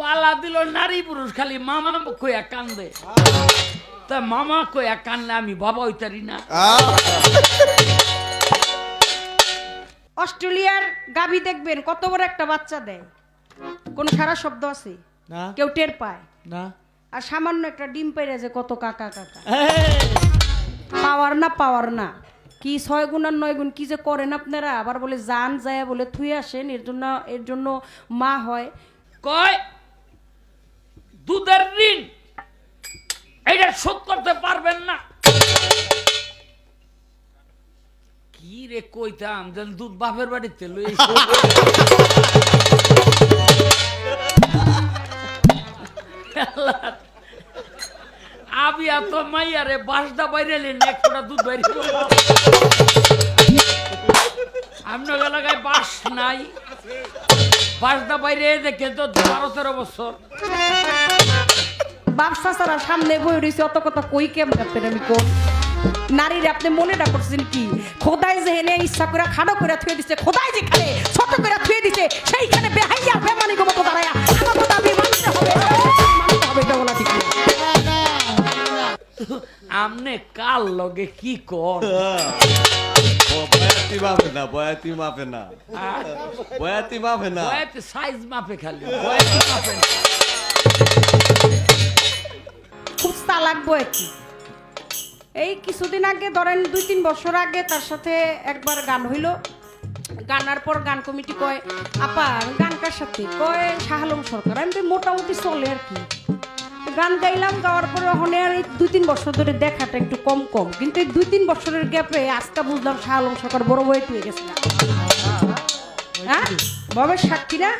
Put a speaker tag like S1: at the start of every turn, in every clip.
S1: পালা দিল নারী পুরুষ খালি মামা কইয়া কান্দে তা মামা কইয়া কানলে আমি বাবা হইতারি না
S2: অস্ট্রেলিয়ার গাভী দেখবেন কত বড় একটা বাচ্চা দেয় কোন সারা শব্দ আছে
S3: না
S2: কেউ টের পায়
S3: না
S2: আর সামান্য একটা ডিম পেরে যে কত কাকা কাকা পাওয়ার না কি 6 গুণ আর 9 গুণ কি যে করেন আপনারা আবার বলে জান যায় বলে থুই আসেন এর জন্য মা হয়
S1: কয় দুধের ঋণ এটা শোধ করতে পারবেন না কি রে কইতাম যেন দুধ বাপের বাড়িতে লই আমি এত মাইয়ারে বাসদা বাইরে একটা দুধ বাইরে আপনার এলাকায় বাস নাই বাসদা বাইরে দেখে তো 12-13 বছর
S2: বাপসা সারা সামনে বই রয়েছে অত কথা কই কেমন আপনার আমি কোন নারীর আপনি মনেটা করছেন কি খোদাই যে এনে ইচ্ছা করে খাড়ো করে থুয়ে দিছে খোদাই যেখানে ছোট করে থুয়ে দিছে সেইখানে বেহাইয়া বেমানি গো মতো দাঁড়ায়া আমাকে দাবি মানতে হবে এটা বলা ঠিক না
S1: আমনে কাল লগে কি কর
S4: বয়াতি মাপে না বয়াতি মাপে না বয়াতি মাপে না
S1: বয়াতি সাইজ মাপে খালি বয়াতি মাপে না
S2: খুব চালাক বয়াতি এই কিছুদিন আগে ধরেন 2-3 বছর আগে তার সাথে একবার গান হইল গানার পর গান কমিটি কয় আপা গান কার সাথে কয় শাহ আলম সরকার আমি তো মোটামুটি চলে আর কি গান গাইলাম গাওয়ার পরে ওখানে আর এই 2-3 বছর ধরে দেখাটা একটু কম কিন্তু এই 2-3 বছরের গ্যাপে আজকে বুঝলাম শাহ আলম সরকার বড় বয়ে তুই গেছে হ্যাঁ বাবার সাক্ষী না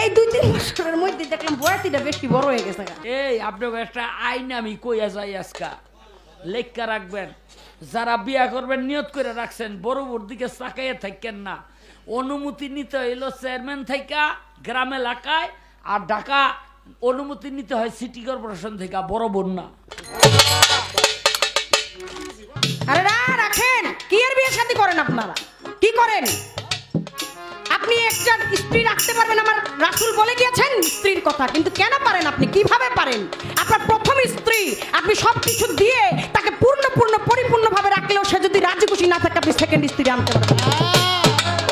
S2: এই 2-3 বছরের মধ্যে দেখলাম বয়াতিটা বেশি বড় হয়ে গেছে
S1: এই আপনাকে একটা আইন আমি কইয়া যাই আজকা লেখা রাখবেন যারা বিয়া করবেন নিয়ত করে রাখছেন বড় দিকে চাকাইয়া থাকেন না অনুমতি নিতে হইলো চেয়ারম্যান থেকে গ্রাম এলাকায় আর ঢাকা অনুমতি নিতে হয় সিটি কর্পোরেশন থেকে বড় বোন না
S2: আরে না রাখেন কি এর বিয়ে শাদী করেন আপনারা কি করেন আপনি একটা স্ত্রী রাখতে পারবেন আমার রাসূল বলে গিয়েছেন স্ত্রীর কথা কিন্তু কেন পারেন আপনি কিভাবে পারেন আপনার প্রথম স্ত্রী আপনি সবকিছু দিয়ে তাকে পরিপূর্ণভাবে রাখলেও সে যদি রাজি খুশি না থাকে আপনি সেকেন্ড স্ত্রী আনতে পারবেন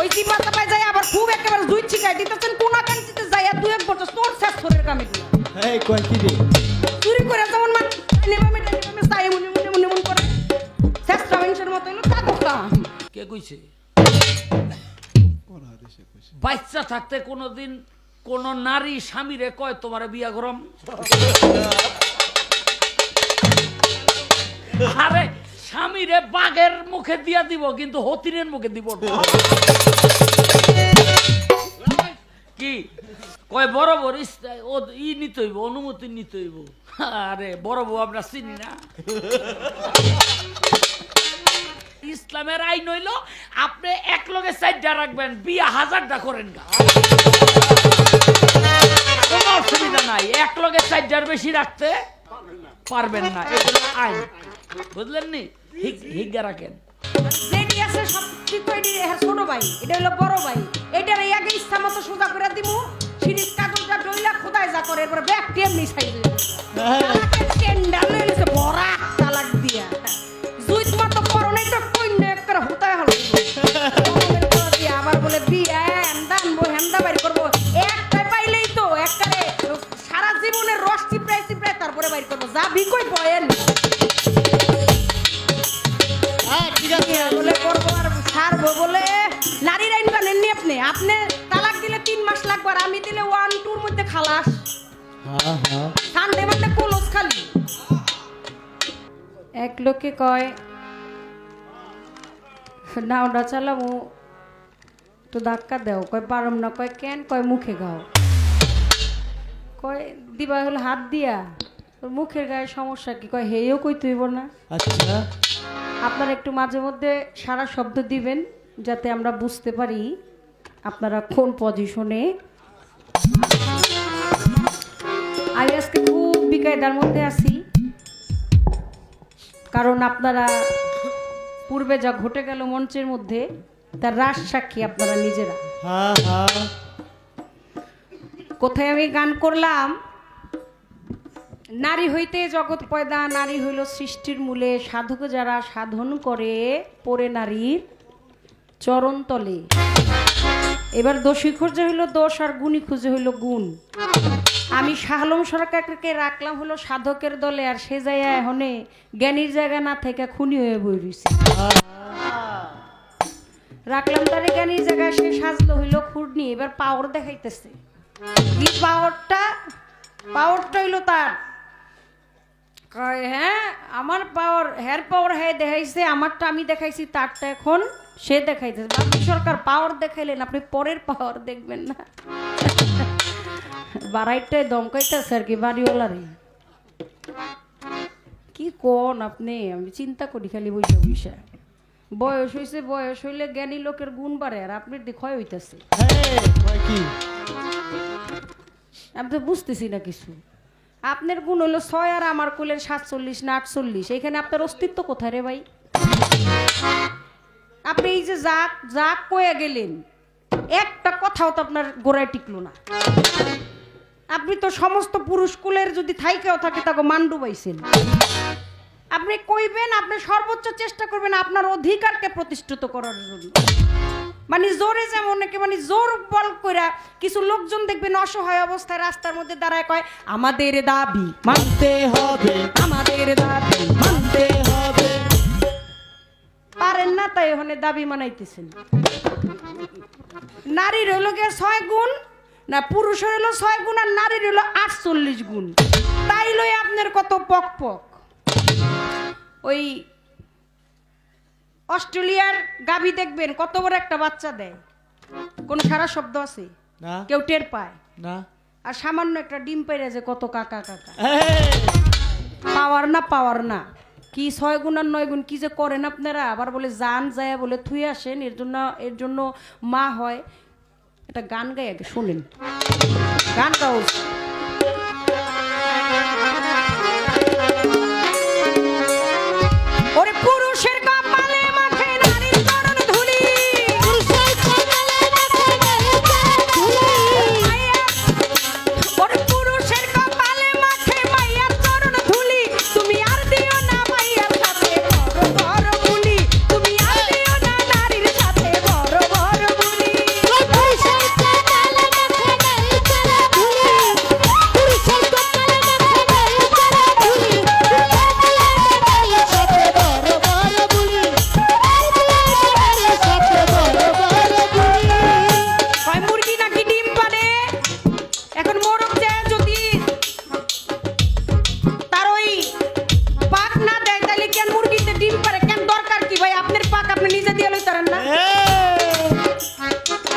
S2: ওই জিপা চাপায় যায় আবার খুব একেবারে দুই চিকায় দিতেছেন কোনা কাঞ্চিতে যায় 2-1 বছর তোর শেষ শরীর কামে দিয়ে
S3: এই কই কি রে
S2: চুরি করে যেমন মান নেমে চাই মনে করে শেষ ট্রাভেন্সের মতো হলো তা কথা
S1: কে কইছে বাচ্চা থাকতে কোনোদিন কোন নারী স্বামীরে কয় তোমার বিয়া গরম আরে স্বামীরে বাঘের মুখে দিয়া দিব কিন্তু হতিনের মুখে দিব না। কি কয় বড় বড় ই নিতে হইব অনুমতি নিতে হইব আরে বড় বউ আমরা চিনি না ইসলামের আইন হইল আপনি এক লগে 4টা রাখবেন বিয়া 1000টা করেন গা কোনো অসুবিধা নাই এক লগে 4টার বেশি রাখতে পারবেন না এগুলো আইন বুঝলেন নি হিগা রাখেন
S2: যেটি আছে সব ঠিক করে দিয়ে ছোট ভাই এটা হলো বড় ভাই এটার আগে ইচ্ছা মতো সোজা করে দিমু সিরিজ কাগজটা ডইলা খোদাই যা করে এরপর ব্যাগ টেম নি সাইড টেন্ডার লইছে বড়া তালাক দিয়া জুইত মতো করনে তো কইনে একবার হুতায় হলো আবার বলে বিয়ে হ্যান্ডা বাইর করবো একটাই পাইলেই তো একটারে সারা জীবনের রস চিপড়াই তারপরে বাইর করবো যা বিকই বয়েন বলে করবো আর ছাড়বো বলে নারীর আইন বানেননি আপনি তালাক দিলে 3 মাস লাগবে আর আমি দিলে 1-2 মধ্যে খালাস ঠান্ডে মানে কলস খালি এক লোকে কয় নাওটা চালামু তো ধাক্কা দেও কয় পারম না কয় কেন কয় মুখে গাও কয় দিবা হলো হাত দিয়া তোর মুখের গায়ে সমস্যা কি কয় হেও কই তুইব না
S3: আচ্ছা
S2: আপনারা একটু মাঝে মধ্যে সারা শব্দ দিবেন যাতে আমরা বুঝতে পারি আপনারা কোন পজিশনে আমি আজকে খুব বিকায়দার মধ্যে আছি কারণ আপনারা পূর্বে যা ঘটে গেল মঞ্চের মধ্যে তার রাস সাক্ষী আপনারা নিজেরা কোথায় আমি গান করলাম, নারী হইতে জগৎ পয়দা, নারী হইল সৃষ্টির মূলে, সাধক যারা সাধন করে পড়ে নারীর চরণ তলে। এবার দোষী খুঁজে হইল দোষ আর গুণী খুঁজে হইল গুণ। আমি শাহ আলম সরকারকে রাখলাম হলো সাধকের দলে, আর সে যায় এখনে জ্ঞানীর জায়গা না থেকে খুনি হয়ে বই রইছে। রাখলাম তারে জ্ঞানীর জায়গায়, সে সাজলো হইল খুঁড়নি। এবার পাওয়ার দেখাইতেছে। কি পাওয়ারটা? পাওয়ারটা হইল তার, হ্যাঁ আমার পাওয়ার, হেয়ার পাওয়ার হ্যাঁ দেখাইছে, আমারটা আমি দেখাইছি, তারটা এখন সে দেখাইতেছে। বাবু সরকার পাওয়ার দেখাইলেন, আপনি পরের পাওয়ার দেখবেন না। বাড়াইটাই দমকাইতেছে আর কি বাড়িওয়ালারে। কি কোন আপনি? আমি চিন্তা করি খালি বইসা বইসা। বয়স হইছে, বয়স হইলে জ্ঞানী লোকের গুণ বাড়ে, আর আপনার ক্ষয় হইতেছে। আমি তো বুঝতেছি না কিছু। আপনার গুণ হলো 6 আর আমার কুলের 47 না 48। এখানে আপনার অস্তিত্ব কোথায় রে ভাই? আপনি এই যে যাক কয়ে গেলেন, একটা কথাও তো আপনার গোড়ায় টিকলো না। আপনি তো সমস্ত পুরুষ কুলের যদি থাইকেও থাকে তাকে মান ডুবাইছেন। আপনি কইবেন, আপনি সর্বোচ্চ চেষ্টা করবেন আপনার অধিকারকে প্রতিষ্ঠিত করার জন্য। মানে জোরে, যেমন নাকি মানে জোর বল কইরা কিছু লোকজন দেখবেন অসহায় অবস্থায় রাস্তার মধ্যে দাঁড়ায় কয় আমাদের দাবি মানতে হবে, আমাদের দাবি মানতে হবে। পারেন না তাই ওখানে দাবি মানাইতেছেন। নারীর হলো গিয়ে 6 গুণ, না পুরুষের হলো 6 গুণ, আর নারীর হলো 48 গুণ। তাই লই আপনার কত পক পক। ওই অস্ট্রেলিয়ার গাভী দেখবেন কত বড় একটা বাচ্চা দেয়, কোন সারা শব্দ আছে
S3: না,
S2: কেউ টের পায়
S3: না।
S2: আর সামান্য একটা ডিম পেরে যে কত কাকা কাকা। পাওয়ার না, পাওয়ার না, কি 6 গুণ আর 9 গুণ কি যে করেন আপনারা। আবার বলে জান যায় বলে থুই আসেন, এর জন্য মা হয়। একটা গান গাই আগে শোনেন, গান গাও। ওরে পুরুষের কপালে মাখে নারীর চরণ ধুলি, ওরে পুরুষের কপালে মাখে মাইয়ার চরণ ধুলি। তুমি আর দিও না মাইয়ার সাথে বড় বড় বুলি, তুমি আর দিও না নারীর সাথে বড় বড় বুলি। পুরুষের কপালে মাখে নারীর চরণ ধুলি, পুরুষের কপালে মাখে নারীর চরণ ধুলি, নারীর সাথে বড় বড় বুলি, নারীর সাথে বড় বড় বুলি। কয় মুরগি নাকি ডিম পারে? এখন মোরগ যায় যদি তার ওই পাক না দেয়, তাহলে কেন মুরগিতে ডিম পারে? কেন দরকার কি ভাই? আপনার পাক আপনি নিজে দিয়ে লইতারেন না?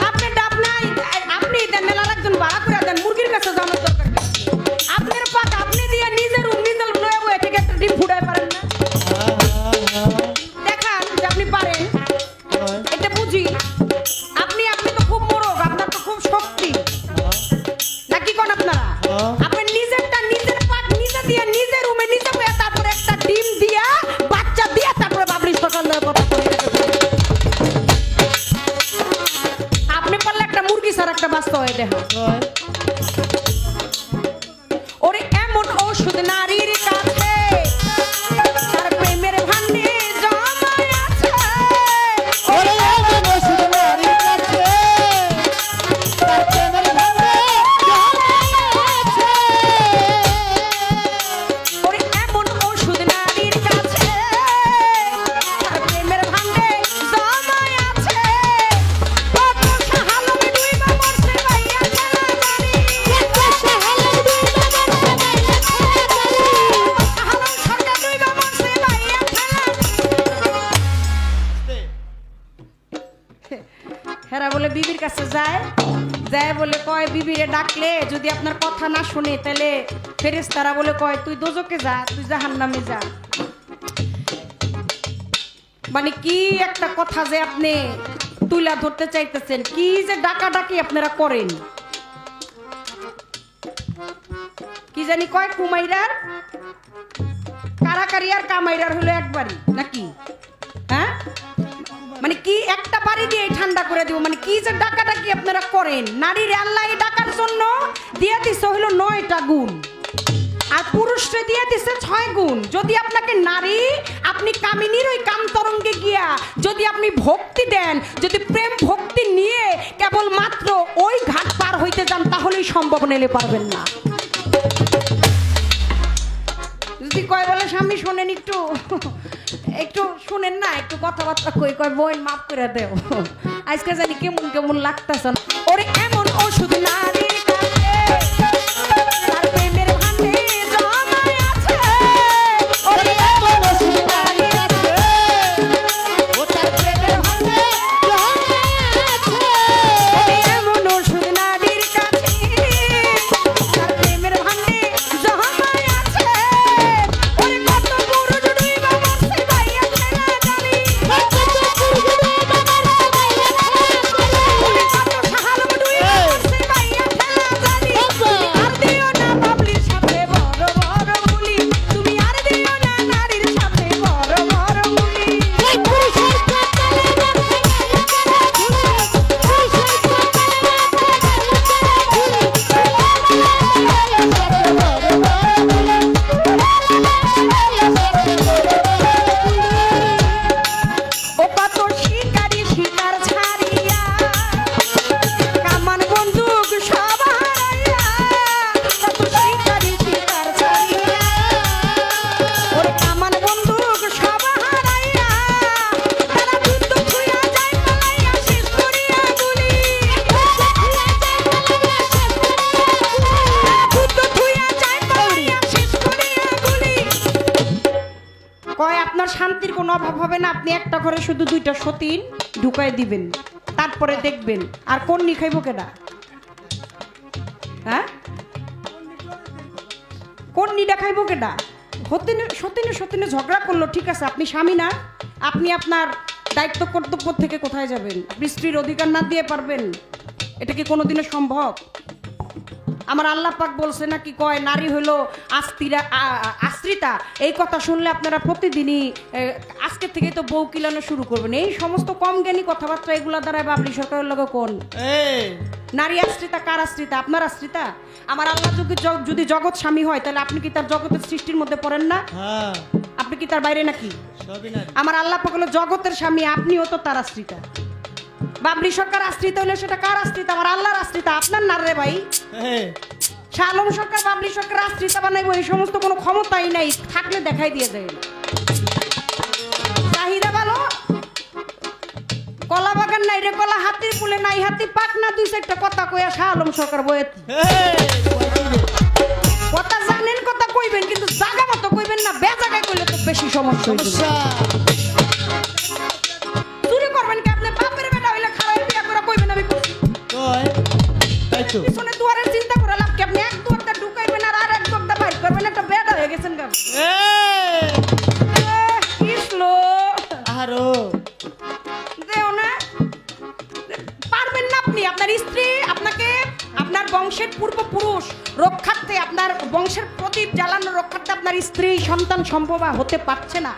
S2: আপনি ডাব নাই, আপনি দেন, মেলা একজন ভাড়া করে দেন, মুরগির কাছে যাওয়ার দরকার কি? আপনার পাক আপনি দিয়ে নিজের নিজের লয়ে বয়ে থেকে একটা ডিম ফুটাই পারেন না? দেখান যে আপনি পারেন, এটা বুঝি। আপনি তো খুব মোরগ, আপনার তো খুব শক্তি নাকি কোন আপনারা? আপনি নিজেরটা নিজের পাক নিজে দিয়ে নিজের রুমে নিজে বয়ে তারপরে একটা ডিম দিয়া বাচ্চা দিয়া তারপরে বাবরি সকালের কথা কই। আপনি পারলে একটা মুরগি ছাড়া একটা বাচ্চা হয়ে দেখা। ওরে এমন ঔষধ নারীর কাছে, তার প্রেমের ভান্ডে জমায় আছে। ওরে এমন ঔষধ নারীর কাছে, তার প্রেমের ভান্ডে জমায় আছে। ওরে এমন ঔষধ নারীর কাছে, তার প্রেমের ভান্ডে জমায় আছে। কত সাহালমে দুইবা মরছে ভাইয়া খেলা জানি, কত সাহালমে দুইবা মরছে ভাইয়া খেলা জানি, সাহালম সরকার দুইবা মরছে ভাইয়া খেলা। হেরা বলে বিবির কাছে যায়, যায় বলে কয় বিবিরে ডাকলে যদি আপনার কথা না শুনে তাহলে ফেরেশতারা বলে কয় তুই দোজকে যা, তুই জাহান্নামে যা। মানে কি একটা কথা যে আপনি তুলা ধরতে চাইতেছেন, কি যে ডাকাডাকি আপনারা করেন। কি জানি কয় কুমাইরার কারাকারি আর কামাইরার হলো একবারই নাকি? হ্যাঁ, মানে কি একটা বাড়ি দিয়ে ঠান্ডা করে দিব। মানে কি যে ডাকাডাকি আপনারা করেন, নারীর আল্লাহ ডাকার জন্য দিয়ে দিছে হইল 9টা গুণ, আর পুরুষরে দিয়ে দিছে 6 গুণ। যদি আপনাকে নারী, আপনি কামিনীর ওই কামতরঙ্গে গিয়া যদি আপনি ভক্তি দেন, যদি প্রেম ভক্তি নিয়ে কেবলমাত্র ওই ঘাট পার হইতে যান, তাহলেই সম্ভব, নিলে পারবেন না। যদি কয় বলে স্বামী শোনেন, একটু একটু শুনেন না, একটু কথাবার্তা কয় বোন মাফ করে দেও, আজকে জানি কেমন কেমন লাগতেছে। ওরে এমন ওষুধ নারীর কাছে, তার প্রেমের ভান্ডে জমায় আছে। ওরে এমন ওষুধ নারীর কাছে, ও তার প্রেমের ভান্ডে জমায় আছে। ওরে এমন ওষুধ নারীর কাছে, তার প্রেমের ভান্ডে জমায় আছে। ওরে কত পুরুষ ডুইবা মরছে ভাইয়া ছেড়া জানি, কত পুরুষ ডুইবা মরছে ভাইয়া ছেড়া জানি। ওরে কত শাহালম ডুইবা মরছে ভাইয়া ছেড়া জানি। আর দিও না বাবলির সাথে বড় বড় বুলি, তুমি আর দিও না নারীর সাথে বড় বড় বুলি। এই পুরুষের কপালে মরছে ভাইয়া ছেড়া ঝুলি, পুরুষের কপালে মরছে ভাইয়া ছেড়া ঝুলি। ও কত শিকারি শিকার ছাড়িয়া, কামান বন্দুক সব হারাইয়া, কত শিকারি শিকার ছাড়িয়া, ওরে কামান বন্দুক সব হারাইয়া, তারা যুদ্ধ ছুঁয়া যায় পালাইয়া শেষ করিয়া গুলি, যুদ্ধ ছুঁয়া যায় পালাইয়া শেষ করিয়া গুলি। কয় আপনার শান্তির কোনো অভাব হবে না, আপনি একটা ঘরে শুধু 2টা সতীন ঢুকাই দিবেন, তারপরে দেখবেন। আর কোন নি খাইব কেডা? হ্যাঁ, কোন নিটা খাইব কেডা? সতীনে সতীনে ঝগড়া করলো, ঠিক আছে, আপনি স্বামী না, আপনি আপনার দায়িত্ব কর্তব্য থেকে কোথায় যাবেন? আপনি স্ত্রীর অধিকার না দিয়ে পারবেন? এটা কি কোনোদিনও সম্ভব? আমার আল্লাহ পাক বলছে না কি, কয় নারী হলো আশ্রিতা। এই কথা শুনলে আপনারা প্রতিদিনই আজকে থেকে তো বউ কিলানো শুরু করবেন। এই সমস্ত কম জ্ঞানী কথাবার্তা এগুলা দ্বারা বাবলি সরকারের লগে কোন নারী আশ্রিতা? কার আশ্রিতা? আপনার আশ্রিতা। আমার আল্লাহ যদি জগৎ স্বামী হয়, তাহলে আপনি কি তার জগতের সৃষ্টির মধ্যে পড়েন না? আপনি কি তার বাইরে নাকি? আমার আল্লাহ পাক হলো জগতের স্বামী, আপনিও তো তার আশ্রিতা। বাবলি সরকার আশ্রিত হলে সেটা কার আশ্রিত? আমার আল্লাহর আশ্রিত, আপনার না রে ভাই। শাহ আলম সরকার বাবলি সরকার আশ্রিতা বানাইবো এই সমস্ত কোনো ক্ষমতাই নাই, থাকলে দেখাই দিয়ে দেয়। চাহিদা ভালো, কলা বাগান নাই রে কলা, হাতির পুলে নাই হাতি পাক না, 2-4টা কথা কইয়া শাহ আলম সরকার বয়ে কথা জানেন, কথা কইবেন, কিন্তু জায়গা মতো কইবেন না, বেজায়গায় কইলে তো বেশি সমস্যা। চুরি করবেন কি? আপনি বাপের বেটা হইলে খারাপ বিয়া করে কইবেন আমি করছি, পিছনে দুয়ারের চিন্তা করে লাভ কি? আপনি এক দুয়ারটা ঢুকাইবেন আর আরেক দুয়ারটা বাইর করবেন, একটা বেটা হয়ে গেছেন গা। কি স্লো আরো দেও না, পারবেন না আপনি। আপনার স্ত্রী আপনাকে, আপনার বংশের পূর্বপুরুষ রক্ষার্থে, আপনার বংশের প্রদীপ জ্বালানো রক্ষার্থে আপনার স্ত্রী সন্তান সম্ভবা হতে পারছে না,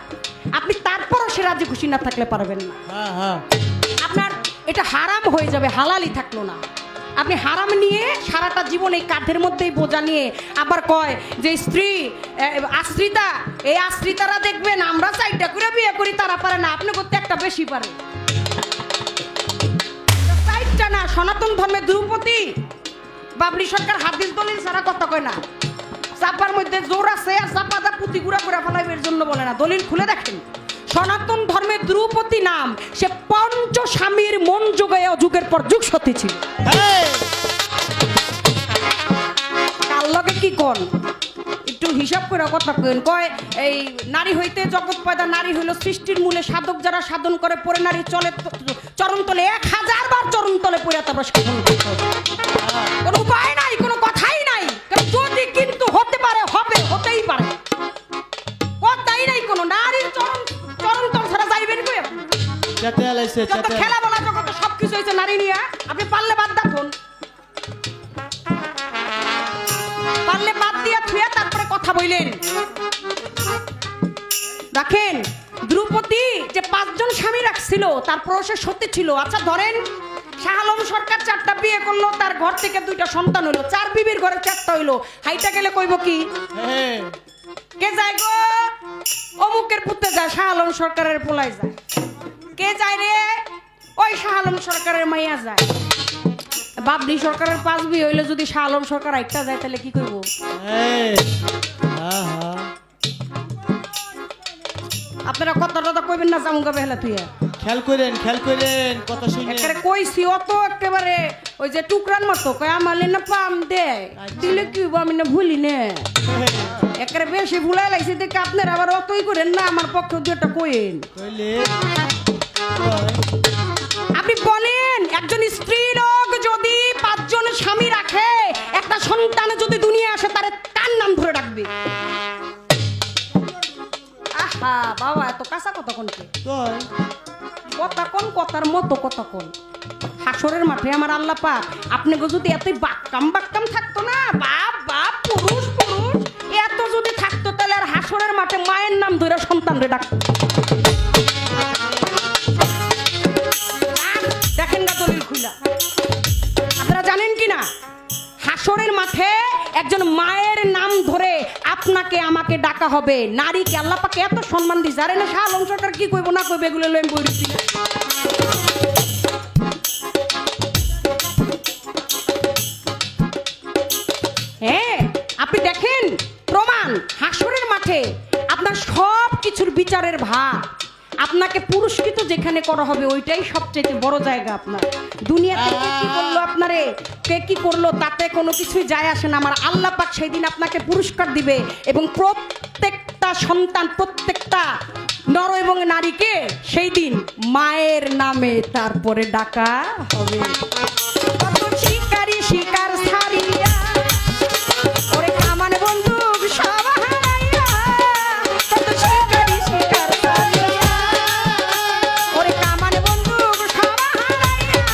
S2: আপনি তারপরও সে রাজি খুশি না থাকলে পারবেন না। আপনার এটা হারাম হয়ে যাবে, হালালই থাকলো না। আপনি হারাম নিয়ে সারাটা জীবন এই কাঁধের মধ্যেই বোঝা নিয়ে আবার কয় যে স্ত্রী আশ্রিতা, এই আশ্রিতারা দেখবেন আমরা 4টা করে বিয়ে করি, তারা পারে না, আপনি করতে একটা বেশি পারে। 4টা না, সনাতন ধর্মে দ্রৌপদী বাবলি সরকার হাদিস দলিল ছাড়া কথা কয় না। চাপার মধ্যে জোর আছে, আর চাপাটা পুঁতি গুড়া করে ফেলাইবে এর জন্য বলে না, দলিল খুলে দেখেন। সনাতন ধর্মের দ্রৌপদী নাম, সে পঞ্চস্বামীর মন যোগায় যুগের পর যুগ সতী ছিল। কার লগে কি কোন একটু হিসাব করে কথা কেন কয়, এই নারী হইতে জগৎ পয়দা, নারী হইল সৃষ্টির মূলে, সাধক যারা সাধন করে পরে নারী চলে চরণ তলে, 1000 বার চরণ তলে পড়ে তারপর সাধন করতে, কোনো উপায় নাই, কোনো কথাই নাই। যদি কিন্তু হতে পারে, হবে, হতেই পারে, কথাই নাই কোনো। নারীর চরণ তল ছাড়া যাইবেন কই? আপনি যত খেলা বলা জগতে সবকিছু হয়েছে নারী নিয়ে, আপনি পারলে বাদ দেখুন, পারলে বাদ দিয়া থুয়া তারপরে কথা বললেন। দেখেন দ্রৌপদী যে 5 জন স্বামী রাখছিল, তারপর সে সতী ছিল। আচ্ছা ধরেন শাহ আলম সরকার 4টা বিয়ে করলো, তার ঘর থেকে 2টা সন্তান হইলো, 4 বিবির ঘরে 4টা হইলো, হাইটা গেলে কইব কি কে যায় গো? অমুকের পুত্রে যায়, শাহ আলম সরকারের পোলাই যায়। কে যায় রে? ওই শাহ আলম সরকারের মাইয়া যায়। বাবলি সরকারের 5 বিয়ে হইলে যদি শাহ আলম সরকার একটা যায় তাহলে কি করব? আপনারা কথা কইবেন না, জামুগা বেহলা তুই
S3: খেয়াল করেন কথা শুনে
S2: একেবারে কইছি অত একেবারে ওই যে টুকরান মতো কয় আমালে না পাম দে দিলে কি হইব, আমি না ভুলি নে একেবারে বেশি ভুলাই লাগছে দেখে আপনারা আবার অতই করেন না, আমার পক্ষে দুটা কইেন।
S3: কইলে
S2: আপনি বলেন একজন স্ত্রী লোক যদি 5 জন স্বামী রাখে, একটা সন্তান যদি দুনিয়া আসে, তারে কার নাম ধরে রাখবে? আহা বাবা, এত কাঁচা কথা কোনকে কথা কোন কথার মতো কথা কোন। হাসরের মাঠে আমার আল্লাহ পাক আপনাকে যদি এতই বাক্কাম থাকতো না, বাপ বাপ পুরুষ এত যদি থাকতো, তাহলে আর হাসরের মাঠে মায়ের নাম ধরে সন্তানরে ডাকতো। দেখেন না দলিল খুলা, আপনারা জানেন কি না হাসরের মাঠে একজন মায়ের নাম ধরে আপনাকে আমাকে ডাকা হবে। নারীকে আল্লাহ পাক এত সম্মান দিয়েছে। আরে না শাহ আলম সরকার কি কইব না কইবে এগুলো লই বই দিছি। হ্যাঁ, আপনি দেখেন প্রমাণ, হাসরের মাঠে আপনার সব কিছুর বিচারের ভার আপনাকে পুরস্কৃত যেখানে করা হবে, ওইটাই সবচেয়ে বড় জায়গা। আপনার দুনিয়াতে কে কি করলো, আপনারে কে কি করলো, তাতে কোনো কিছুই যায় আসে না। আমার আল্লাহ পাক সেই দিন আপনাকে পুরস্কার দিবে, এবং প্রত্যেকটা সন্তান, প্রত্যেকটা নর এবং নারীকে সেই দিন মায়ের নামে তারপরে ডাকা হবে। কত শিকারি শিকার ছাড়িয়া ওরে কামান বন্দুক সব হারাইয়া, কত শিকারি শিকার ছাড়িয়া ওরে কামান বন্দুক সব হারাইয়া,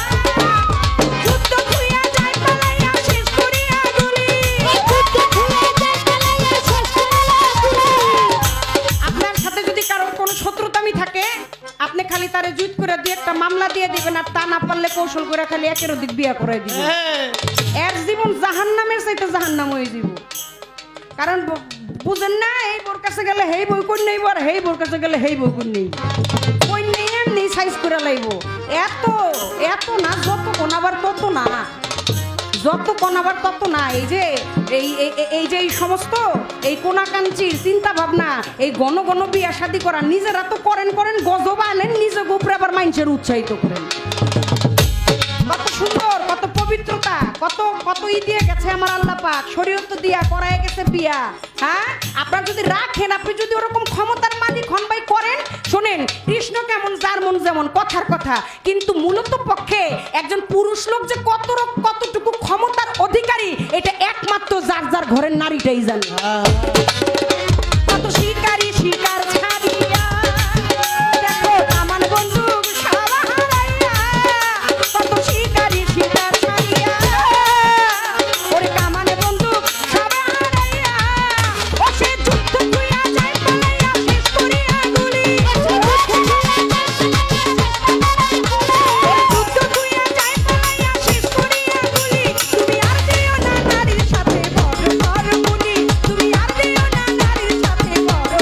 S2: যুদ্ধ ছুঁইয়া যায় পালাইয়া শেষ করিয়া গুলি, যুদ্ধ ছুঁইয়া যায় পালাইয়া শেষ করিয়া গুলি। আপনার সাথে যদি কারোর কোনো শত্রুতামি থাকে, আপনি খালি তারে জুত করে দিয়ে একটা মামলা দিয়ে দিবেন, আর তা না পারলে কৌশল করে খালি একের অধিক বিয়া করে দিবেন। এর জীবন জাহান্নামের চাইতে জাহান্নাম হয়ে যাব। কারণ বুঝেন না, এই বোর কাছে গেলে হেই বই কোন নেইব, আর হেই বোর কাছে গেলে হেই বই কোন নেই, কই নেই এমনি সাইজ করে লাইব। এত এত না, যত কোন আবার তত না, যত কোন আবার তত না। এই যে এই যে এই সমস্ত এই কোনাকাঞ্চির চিন্তা ভাবনা, এই ঘন ঘন বিয়া শাদী করা, নিজেরা তো করেন গজব আনেন, নিজে গোপরে আবার মানুষের উৎসাহিত করেন। কত সুন্দর, কত পবিত্রতা, কত কত ই দিয়ে গেছে আমার আল্লাহ পাক, শরীয়ত দিয়া করায় গেছে বিয়া। হ্যাঁ, আপনারা যদি রাখেন, আপনি যদি ওরকম ক্ষমতার মালিক হন ভাই, করেন। শোনেন, কৃষ্ণ কেমন যার মন যেমন, কথার কথা, কিন্তু মূলত পক্ষে একজন পুরুষ লোক যে কতটুকু ক্ষমতার অধিকারী, এটা একমাত্র যার যার ঘরের নারীটাই জানে। কত শিকারি শিকার ছাড়িয়া দেখো কামান বন্দুক সব হারাইয়া, কত শিকারি শিকার ছাড়িয়া ওরে কামান বন্দুক সব হারাইয়া, ও সে যুদ্ধ ছুঁইয়া যায় পালাইয়া শেষ করিয়া গুলি, যুদ্ধ ছুঁইয়া যায় পালাইয়া শেষ করিয়া গুলি। তুমি আর দিও না নারীর সাথে বড় বড় গুলি, তুমি আর দিও না নারীর সাথে বড়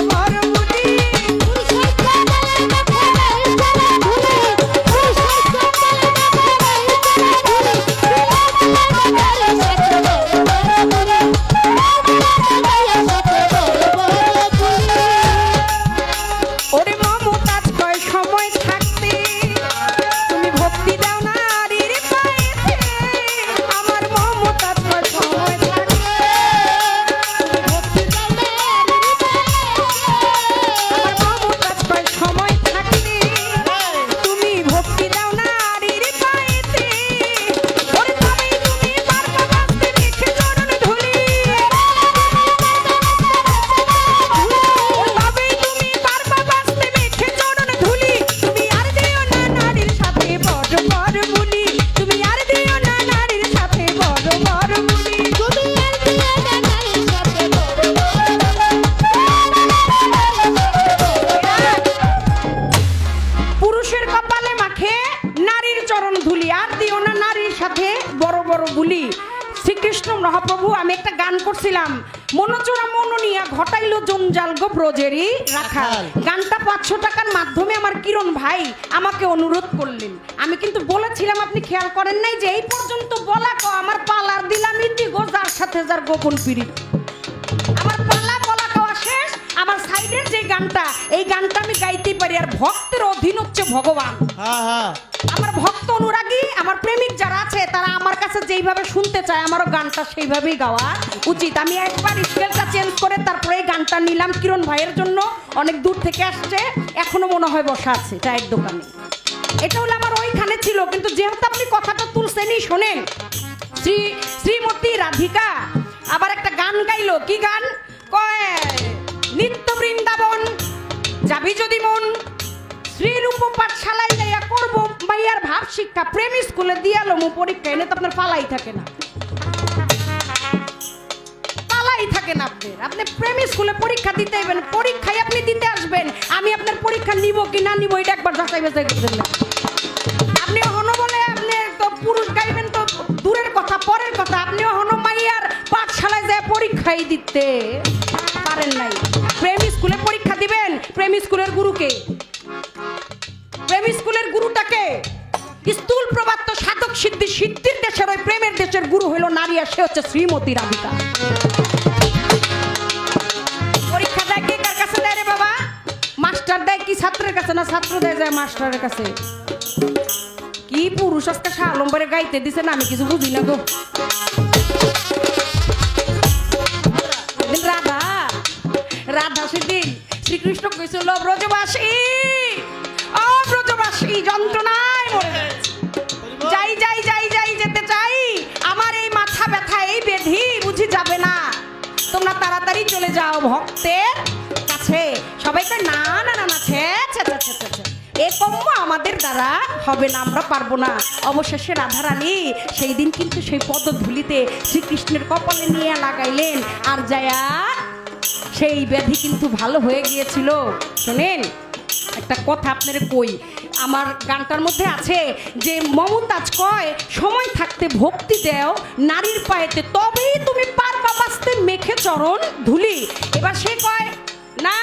S2: মনোচোরা মনোনিয়া ঘটাইলো জঞ্জাল গো ব্রজেরই রাখাল। গানটা 500 টাকার মাধ্যমে আমার কিরণ ভাই আমাকে অনুরোধ করলেন। আমি কিন্তু বলেছিলাম, আপনি খেয়াল করেন নাই যে এই পর্যন্ত বলা কো আমার পালার দিলাম ইতি গো যার সাথে যার গোপন পিড়ি। আমার পালা বলা কওয়া শেষ, আমার সাইডের যে গানটা, এই গানটা আমি গাইতেই পারি। আর ভক্তের অধীন হচ্ছে ভগবান।
S3: হ্যাঁ হ্যাঁ
S2: আমার ভক্ত অনুরাগী, আমার প্রেমিক যারা আছে তারা আমার কাছে যেইভাবে শুনতে চায় আমারও গানটা সেইভাবেই গাওয়া উচিত। আমি একবার স্কেলটা চেঞ্জ করে তারপরে এই গানটা নিলাম কিরণ ভাইয়ের জন্য। অনেক দূর থেকে আসছে, এখনো মনে হয় বসা আছে চায়ের দোকানে। এটা হলো আমার ওইখানে ছিল, কিন্তু যেহেতু আপনি কথাটা তুলছেনই, শোনেন। শ্রীমতী রাধিকা আবার একটা গান গাইলো। কি গান কয়? নিত্য বৃন্দাবন যাবি যদি মন, শ্রীরূপ পাঠশালায় যাইয়া করবো মাইয়ার ভাব শিক্ষা, প্রেম স্কুলে দিয়ালো মু পরীক্ষা। এনে তো আপনার পালাই থাকে না, পালাই থাকে না আপনার। আপনি প্রেম স্কুলে পরীক্ষা দিতে হইবেন, পরীক্ষায় আপনি দিতে আসবেন। আমি আপনার পরীক্ষা নিব কি না নিব এটা একবার যাচাই বাছাই করবেন না। আপনি হনো বলে আপনি তো পুরুষ গাইবেন তো দূরের কথা, পরের কথা। আপনি হনো মাইয়ার পাঠশালায় যায় পরীক্ষাই দিতে পারেন নাই। প্রেম স্কুলে পরীক্ষা দিবেন। প্রেম স্কুলের গুরুকে, প্রেম স্কুলের গুরুটাকে স্থূল প্রবাত্য সাধক সিদ্ধি, সিদ্ধির দেশের ওই প্রেমের দেশের গুরু হইল নারী, আর সে হচ্ছে শ্রীমতী রাধিকা। পরীক্ষা দেয় কে কার কাছে দেয় রে বাবা? মাস্টার দেয় কি ছাত্রের কাছে, না ছাত্র দেয় যায় মাস্টারের কাছে? কি পুরুষ আজকে শালম্বরে গাইতে দিছে না, আমি কিছু বুঝি না গো। রাধা রাধা সেদিন শ্রীকৃষ্ণ কইছিল, ব্রজবাসী ও ব্রজবাসী যন্ত্রণায় মরে যাই যাই যাই যাই যেতে চাই, আমার এই মাথা ব্যথা এই বেধি বুঝি যাবে না, তোমরা তাড়াতাড়ি চলে যাও ভক্তের কাছে। সবাইকে না না না না ছে ছে ছে ছে ছে, এ কম্য আমাদের দ্বারা হবে না, আমরা পারবো না। অবশেষে রাধারানী সেই দিন কিন্তু সেই পদধূলিতে শ্রীকৃষ্ণের কপালে নিয়ে লাগাইলেন, আর যায়া সেই ব্যাধি কিন্তু ভালো হয়ে গিয়েছিল। শোনেন একটা কথা আপনার কই, আমার গানটার মধ্যে আছে যে মমতাজ কয়, সময় থাকতে ভক্তি দেও নারীর পায়েতে, তবেই তুমি পারবা বাঁচতে মেখে চরণ ধুলি। এবার সে কয় না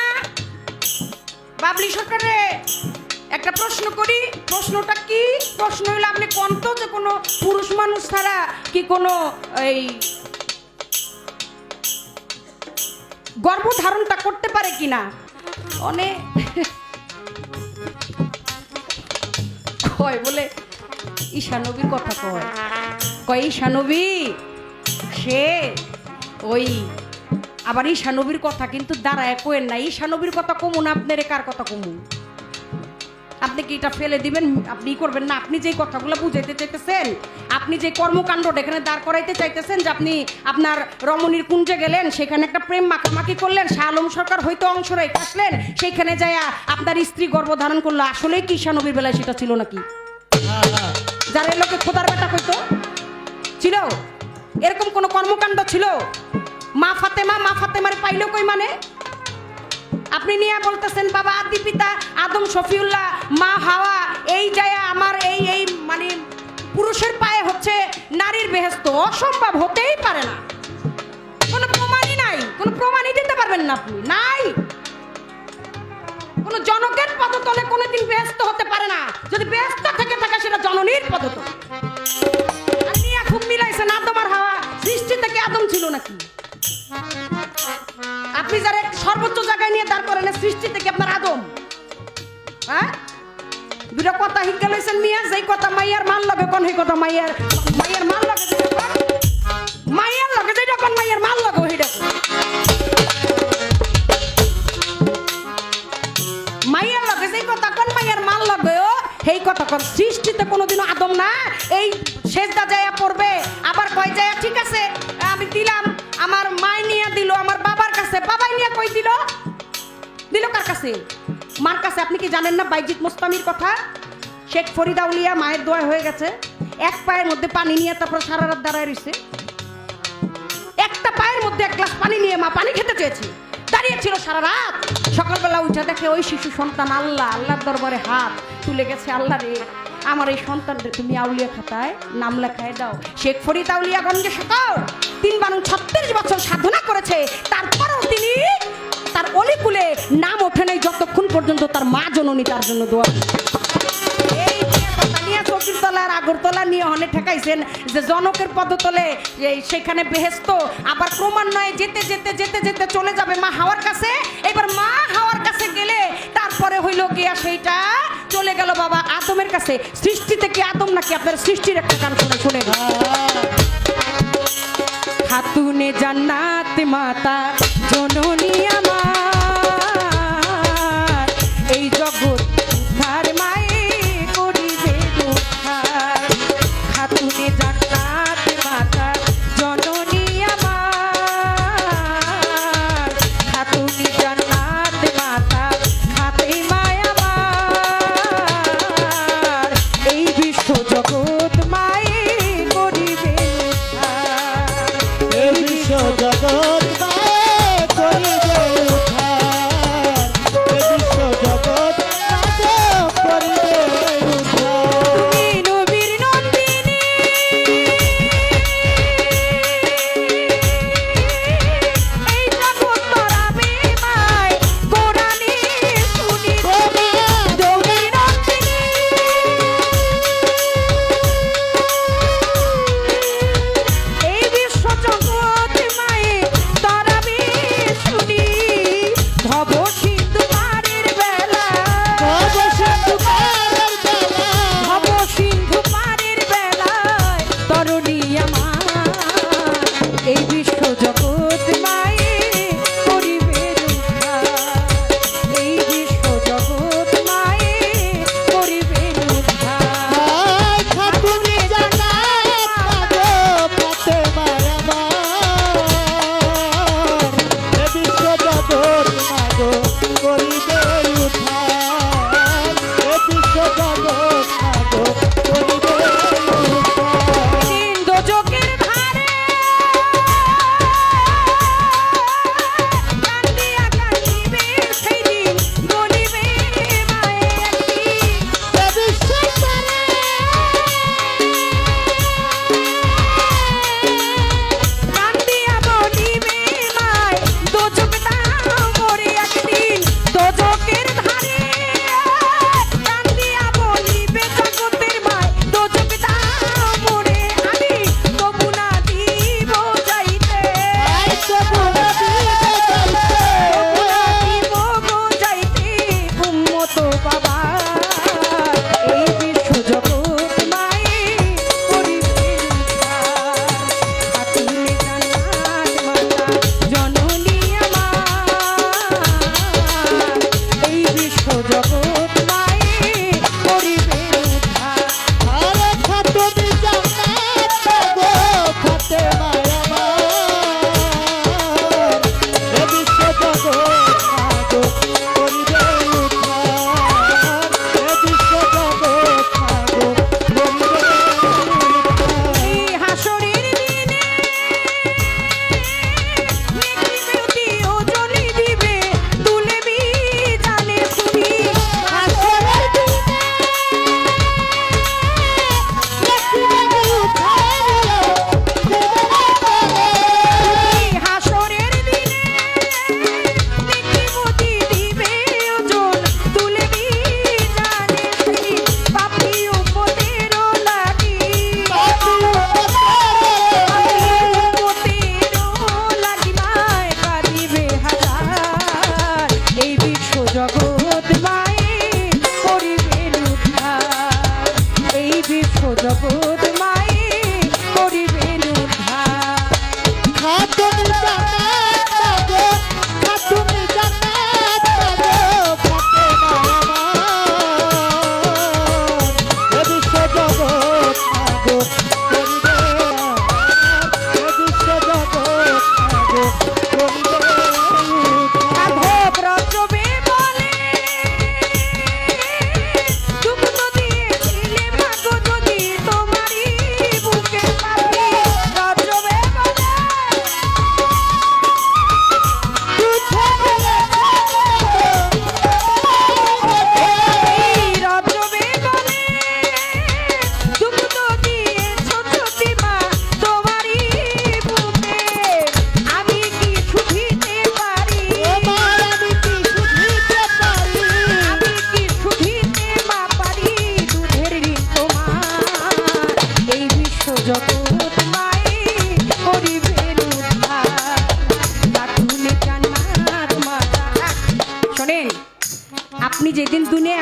S2: বাবলি সরকারে একটা প্রশ্ন করি। প্রশ্নটা কি? প্রশ্ন হইলে আপনি কন্ত যে কোনো পুরুষ মানুষ ছাড়া কি কোনো এই গর্ভধারণটা করতে পারে কিনা? অনেক কয় বলে ঈশানবীর কথা কয়, কয় ঈশানবী সে ওই আবার ঈশানবীর কথা কিন্তু দাঁড়ায় কোয়েন না। ঈশানবীর কথা কমুন, আপনার কার কথা কমুন? আপনি কি এটা ফেলে দিবেন? আপনি করবেন না। আপনি যে কথাগুলো বুঝাইতে চাইতেছেন, আপনি যে কর্মকাণ্ডটা এখানে দাঁড় করাইতে চাইতেছেন, যে আপনি আপনার রমণীর কুঞ্জে গেলেন, সেখানে একটা প্রেম মাখামাখি করলেন, শাহ আলম সরকার হয়তো অংশ রেখে আসলেন, সেইখানে যায়া আপনার স্ত্রী গর্ভধারণ করলো, আসলে কি ঈশানবীর বেলায় সেটা ছিল নাকি? যারা লোকে খোদার বেটা কইতো ছিল, এরকম কোন কর্মকাণ্ড ছিল? মা ফাতেমার পাইলো কই? মানে আপনি নিয়ে বলতেছেন বাবা আদি পিতা আদম শফিউল্লাহ মা হাওয়া, এই যায়া আমার এই এই মানে পুরুষের পায়ে হচ্ছে নারীর বেহেশত। অসম্ভব, হতেই পারে না। কোনো প্রমাণই নাই, কোনো প্রমাণই দিতে পারবেন না আপনি। নাই, কোন জনকের পদতলে কোনোদিন বেহেশত হতে পারে না। যদি বেহেশত থেকে থাকে সেটা জননীর পদতলে। আপনি খুব মিলাইছেন আদম আর হাওয়া, সৃষ্টি থেকে আদম ছিল নাকি? আপনি যারা সর্বোচ্চ জায়গায় নিয়ে দাঁড় করেন, সৃষ্টি থেকে আপনার আদম। হ্যাঁ, দুটো কথা হিকা লইছেন মিয়া, যেই কথা মাইয়ার মান লাগে কোন, সেই কথা মাইয়ার মান লাগে, মাইয়ার লাগে যেটা কোন মাইয়ার মান লাগে সেইটা মাইয়ার লাগে, যেই কথা কোন মাইয়ার মান লাগে সেই কথা কোন। সৃষ্টিতে কোনোদিনও আদম না। এই সেজদা যায়া পড়বে, আবার কয় যায় ঠিক আছে আমি দিলাম, আমার মায় নিয়ে দিল আমার বাবার কাছে, বাবাই নিয়ে কই দিল? দিল কার কাছে? মার কাছে। আপনি কি জানেন না বাইজিদ মোস্তামির কথা? শেখ ফরিদা উলিয়া মায়ের দোয়া হয়ে গেছে, এক পায়ের মধ্যে পানি নিয়ে তারপর সারা রাত দাঁড়ায় রয়েছে। একটা পায়ের মধ্যে এক গ্লাস পানি নিয়ে মা পানি খেতে চেয়েছে, দাঁড়িয়েছিল সারা রাত। সকালবেলা উঠে দেখে ওই শিশু সন্তান আল্লাহর দরবারে হাত তুলে গেছে, আল্লাহ রে আমার এই সন্তানদের তুমি আউলিয়া খাতায় নাম লেখায় দাও। শেখ ফরিদা উলিয়া গঞ্জে সকাল 36 বছর সাধনা করেছে, তারপরেও তিনি তার অলিকুলে নাম ওঠে নাই যতক্ষণ পর্যন্ত তার মা জননী তার জন্য দোয়া। এই কথা নিয়ে চকিরতলা আর আগরতলা নিয়ে অনেক ঠেকাইছেন যে জনকের পদতলে সেখানে বেহেস্ত, আবার ক্রমান্বয়ে যেতে যেতে যেতে যেতে চলে যাবে মা হাওয়ার কাছে। এবার মা হাওয়ার কাছে গেলে তারপরে হইল গিয়া সেইটা চলে গেল বাবা আদমের কাছে। সৃষ্টি থেকে আদম নাকি আপনার সৃষ্টির একটা গান শুনে শুনে খাতুনে জান্নাত মাতা জননী আমার, এই জগৎ উদ্ধার মায়ে করিবে উদ্ধার। খাতুনে জান্নাত মাতা জননী আমার, খাতুনে জান্নাত মাতা ফাতেমায় আমার, এই বিশ্ব জগৎ মায়ে করিবে উদ্ধার।
S3: এই বিশ্ব জগৎ মায়ে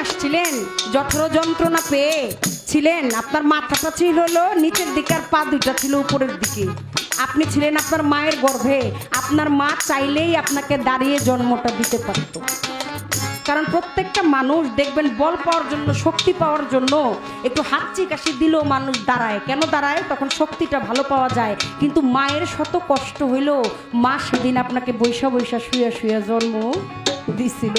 S2: আসছিলেন, জঠর যন্ত্রণা পেয়ে ছিলেন, আপনার মাথাটা ছিল হলো নিচের দিকে আর পা দুইটা ছিল উপরের দিকে। আপনি ছিলেন আপনার মায়ের গর্ভে। আপনার মা চাইলেই আপনাকে দাঁড়িয়ে জন্মটা দিতে পারত। কারণ প্রত্যেকটা মানুষ দেখবেন বল পাওয়ার জন্য, শক্তি পাওয়ার জন্য একটু হাঁচি কাশি দিলেও মানুষ দাঁড়ায়। কেন দাঁড়ায়? তখন শক্তিটা ভালো পাওয়া যায়। কিন্তু মায়ের শত কষ্ট হইল, মা সেদিন আপনাকে বৈশা বৈশা শুয়ে শুয়ে জন্ম দিছিল।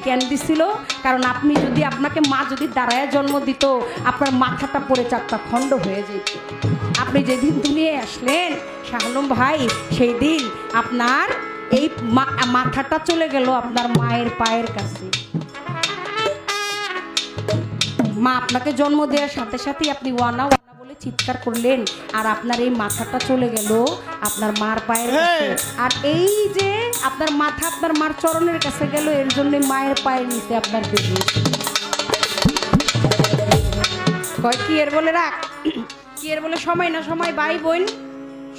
S2: কেন দিছিল? কারণ আপনি যদি, আপনাকে মা যদি দাঁড়ায় জন্ম দিত, আপনার মাথাটা পড়ে চারটা খণ্ড হয়ে যেত। আপনি যেদিন দুনিয়ায় আসলেন শাহ আলম ভাই, সেই দিন আপনার এই মাথাটা চলে গেল আপনার মায়ের পায়ের কাছে। মা আপনাকে জন্ম দেওয়ার সাথে সাথেই আপনি ওয়ানা ওয়ানা বলে চিৎকার করলেন, আর আপনার এই মাথাটা চলে গেল আপনার মার পায়ের কাছে। আর এই যে আপনার মাথা আপনার মার চরণের কাছে গেল, এর জন্য মায়ের পায়ের নিচে আপনার বেবি। কয় কি এর বলে রাখ, কি এর বলে সময় না সময় ভাই বোন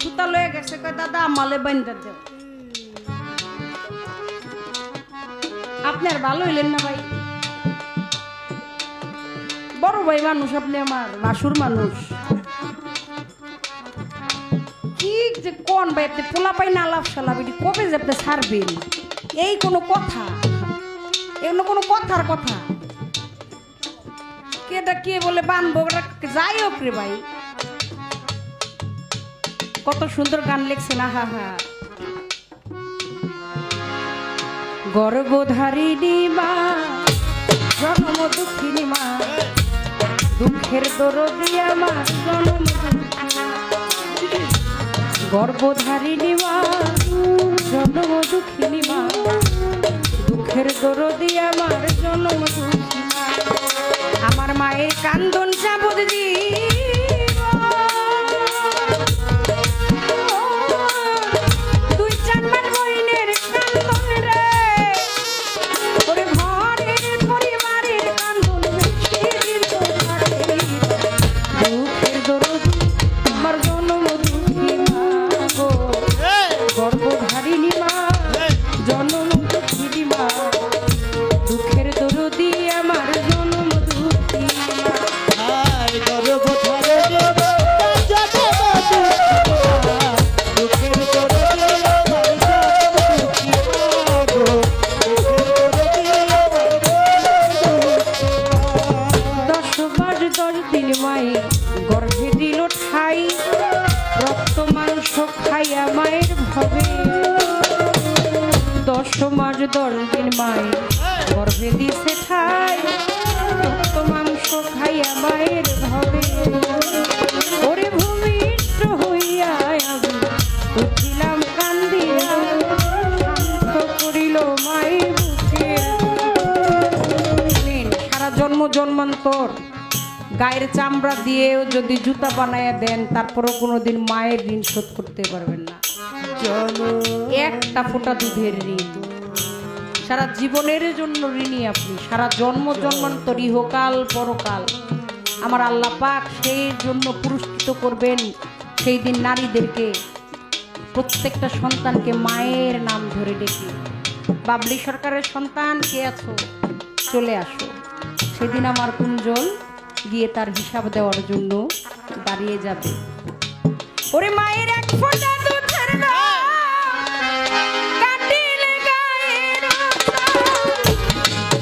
S2: সুতা লয়ে গেছে, কয় দাদা আমালে বাইন্দা দেও। আপনি আর ভালো হইলেন না ভাই, বড় ভাই মানুষ আপনি, আমার বাসুর মানুষ। কি যে কোন ভাই আপনি পোলা পাই না আলাপ সালাপ, এটি কবে যে আপনি ছাড়বেন? এই কোনো কথা? এগুলো কোনো কথার কথা? কেটা কে বলে বানবো, যাই হোক রে ভাই। কত সুন্দর গান লিখছেন, আহা হা। গর্ভধারিণী মা, জন্ম দুঃখিনী মা, দুঃখের দরদি আমার জন্ম। গর্ভধারিণী মা, জন্ম দুঃখিনী মা, দুঃখের দরদি আমার জন্ম দুঃখী মা। আমার মায়ের কান্দন যাবদ গর্ভে দিল ঠাই, রক্ত মাংস খাইয়া মায়ের ভবে। 10 মাস 10 দিন মায়ের গর্ভে দিছে ঠাই, রক্ত মাংস খাইয়া মায়ের ভবে। ওরে ভূমিষ্ঠ হইয়া আমি উঠিলাম কান্দিয়া, শান্ত করিল মায়ের বুকে। সারা জন্ম জন্মান্তর গায়ের চামড়া দিয়েও যদি জুতা বানাইয়া দেন, তারপরও কোনোদিন মায়ের ঋণ শোধ করতে পারবেন না। একটা ফোঁটা দুধের ঋণ সারা জীবনের জন্য ঋণী আপনি, সারা জন্ম জন্মান্তর, ইহকাল পরকাল। আমার আল্লাহ পাক সেই জন্য পুরস্কৃত করবেন সেই দিন নারীদেরকে, প্রত্যেকটা সন্তানকে মায়ের নাম ধরে ডেকে। বাবলি সরকারের সন্তান কে আছো, চলে আসো। সেদিন আমার কুঞ্জল গিয়ে তার হিসাব দেওয়ার জন্য দাঁড়িয়ে যাবে। ওরে মায়ের এক ফোঁটা দুধের কাটিলে গায়ের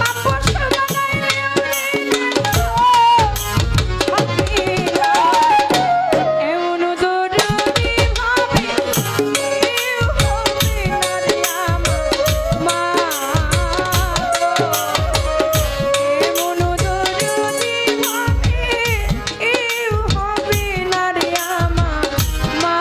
S2: পাপস বানাইলে এমন দরদি ভাবে কেউ হবে না রে আমার মা। এমন দরদি ভাবে কেউ হবে না রে আমার মা।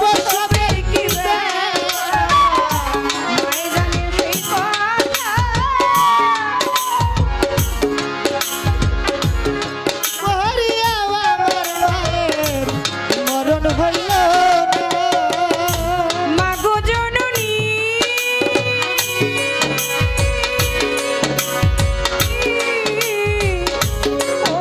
S2: প্রসবের কি ব্যথা, মায়ে জানে সেই কথা।
S3: মরিয়াও আমার মায়ের মরণ হইল না।
S2: মাগো জননী ও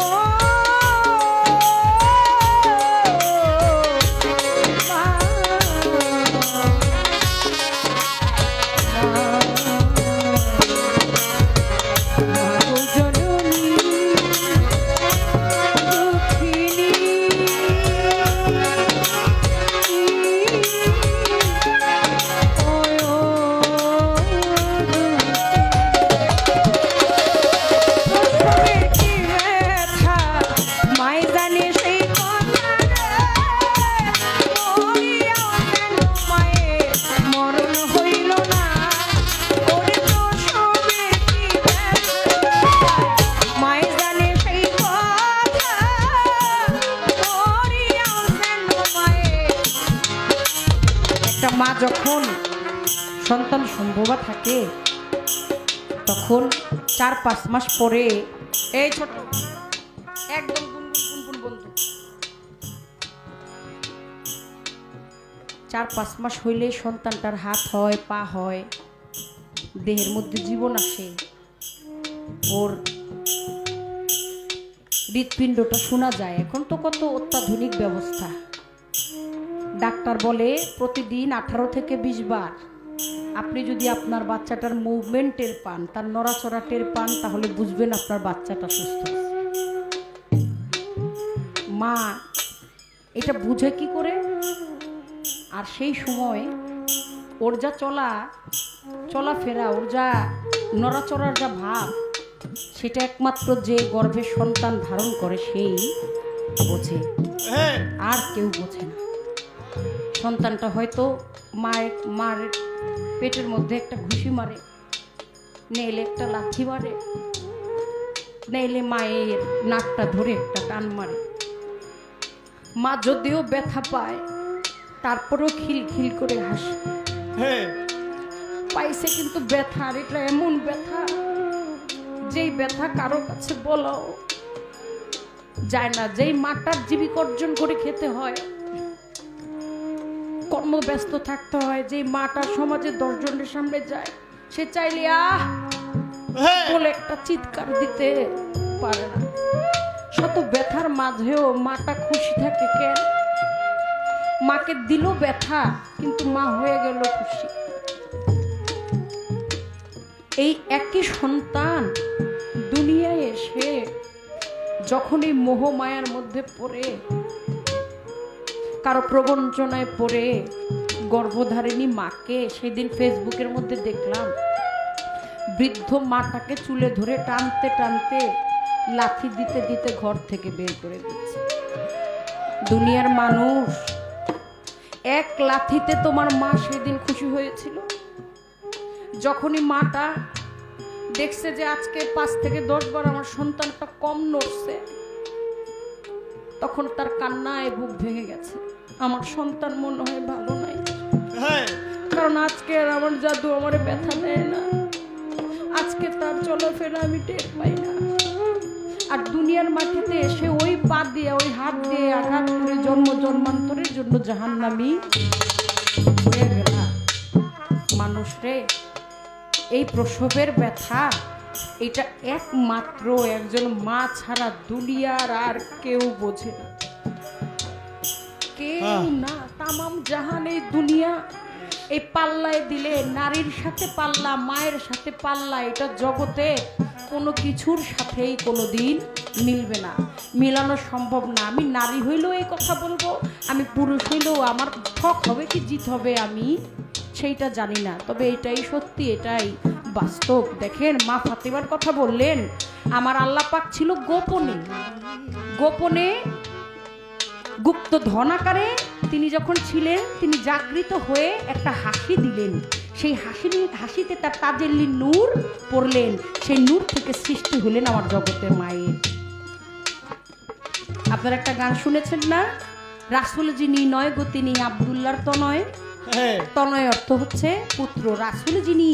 S2: মাগো জননী দুঃখিনী মা যখন সন্তান সম্ভবা থাকে তখন 4-5 মাস পরে, এই ছোট একদম গুনগুন বন্ধু, 4-5 মাস হইলে সন্তানটার হাত হয়, পা হয়, দেহের মধ্যে জীবন আসে, ওর হৃৎপিণ্ডটা শোনা যায়। এখন তো কত অত্যাধুনিক ব্যবস্থা। ডাক্তার বলে প্রতিদিন 18 থেকে 20 বার আপনি যদি আপনার বাচ্চাটার মুভমেন্ট টের পান, তার নড়াচড়া টের পান, তাহলে বুঝবেন আপনার বাচ্চাটা সুস্থ আছে। মা এটা বুঝে কি করে? আর সেই সময় ওর যা চলাফেরা, ওর যা নড়াচড়ার যা ভাব, সেটা একমাত্র যে গর্ভে সন্তান ধারণ করে সেই বোঝে, আর কেউ বোঝে না। সন্তানটা হয়তো মার পেটের মধ্যে একটা ঘুষি মারে, নেইলে একটা লাথি মারে, নেইলে মায়ের নাকটা ধরে একটা টান মারে। মা যদিও ব্যথা পায় তারপরেও খিলখিল করে হাসে। পাইছে কিন্তু ব্যথা, আর এটা এমন ব্যথা যেই ব্যথা কারো কাছে বলাও যায় না। যেই মাটার জীবিকা অর্জন করে খেতে হয়, কর্মব্যস্ত থাকতে হয়, যে মাটা সমাজে 10 জনের সামনে যায়, সে চাইলে বলে একটা চিৎকার দিতে পারে না। শত ব্যথার মাঝেও মাটা খুশি থাকে কেন? মাকে দিল ব্যথা, কিন্তু মা হয়ে গেল খুশি। এই একই সন্তান দুনিয়ায় এসে যখন এই মোহ মায়ার মধ্যে পড়ে, কারো প্রবঞ্চনায় পড়ে গর্ভধারিণী মাকে, সেদিন ফেসবুকের মধ্যে দেখলাম বৃদ্ধ মাটাকে চুলে ধরে টানতে টানতে লাথি দিতে দিতে ঘর থেকে বের করে দিচ্ছে। দুনিয়ার মানুষ, এক লাথিতে তোমার মা সেদিন খুশি হয়েছিল। যখনই মাটা দেখছে যে আজকে 5 থেকে 10 বার আমার সন্তানটা কম নড়ছে, তখন তার কান্নায় বুক ভেঙে গেছে। আমার সন্তান মনে হয় ভালো নাই, কারণ আজকে আর আমার জাদু আমারে ব্যথা দেয় না, আজকে তার চলাফেরা আমি টের পাই না। আর দুনিয়ার মাটিতে এসে ওই পা দিয়ে, ওই হাত দিয়ে আঘাত করে জন্ম জন্মান্তরের জন্য জাহান্নামী হয়ে গেলাম। মানুষ রে, এই প্রসবের ব্যথা এটা একমাত্র একজন মা ছাড়া দুনিয়ার আর কেউ বোঝে না, কেউ না। তামাম জাহান, এই দুনিয়া এই পাল্লায় দিলে, নারীর সাথে পাল্লা, মায়ের সাথে পাল্লা, এটা জগতে কোনো কিছুর সাথেই কোনোদিন মিলবে না, মিলানো সম্ভব না। আমি নারী হইলেও এই কথা বলবো, আমি পুরুষ হইলেও আমার ঠক হবে কি জিত হবে আমি সেইটা জানি না, তবে এটাই সত্যি, এটাই বাস্তব। দেখেন, মা ফাতেমার কথা বললেন, আমার আল্লাহ পাক ছিল গোপনে, গোপনে গুপ্ত ধনাকারে তিনি যখন ছিলেন, তিনি জাগৃত হয়ে একটা হাসি দিলেন। সেই হাসিতে তার তাজেল্লি নূর পড়লেন, সেই নূর থেকে সৃষ্টি হলেন আমার জগতের মায়ের। আপনারা একটা গান শুনেছেন না, রাসূল যিনি নয় গো তিনি আব্দুল্লাহর তনয়।
S3: হ্যাঁ
S2: তনয় অর্থ হচ্ছে পুত্র। রাসূল যিনি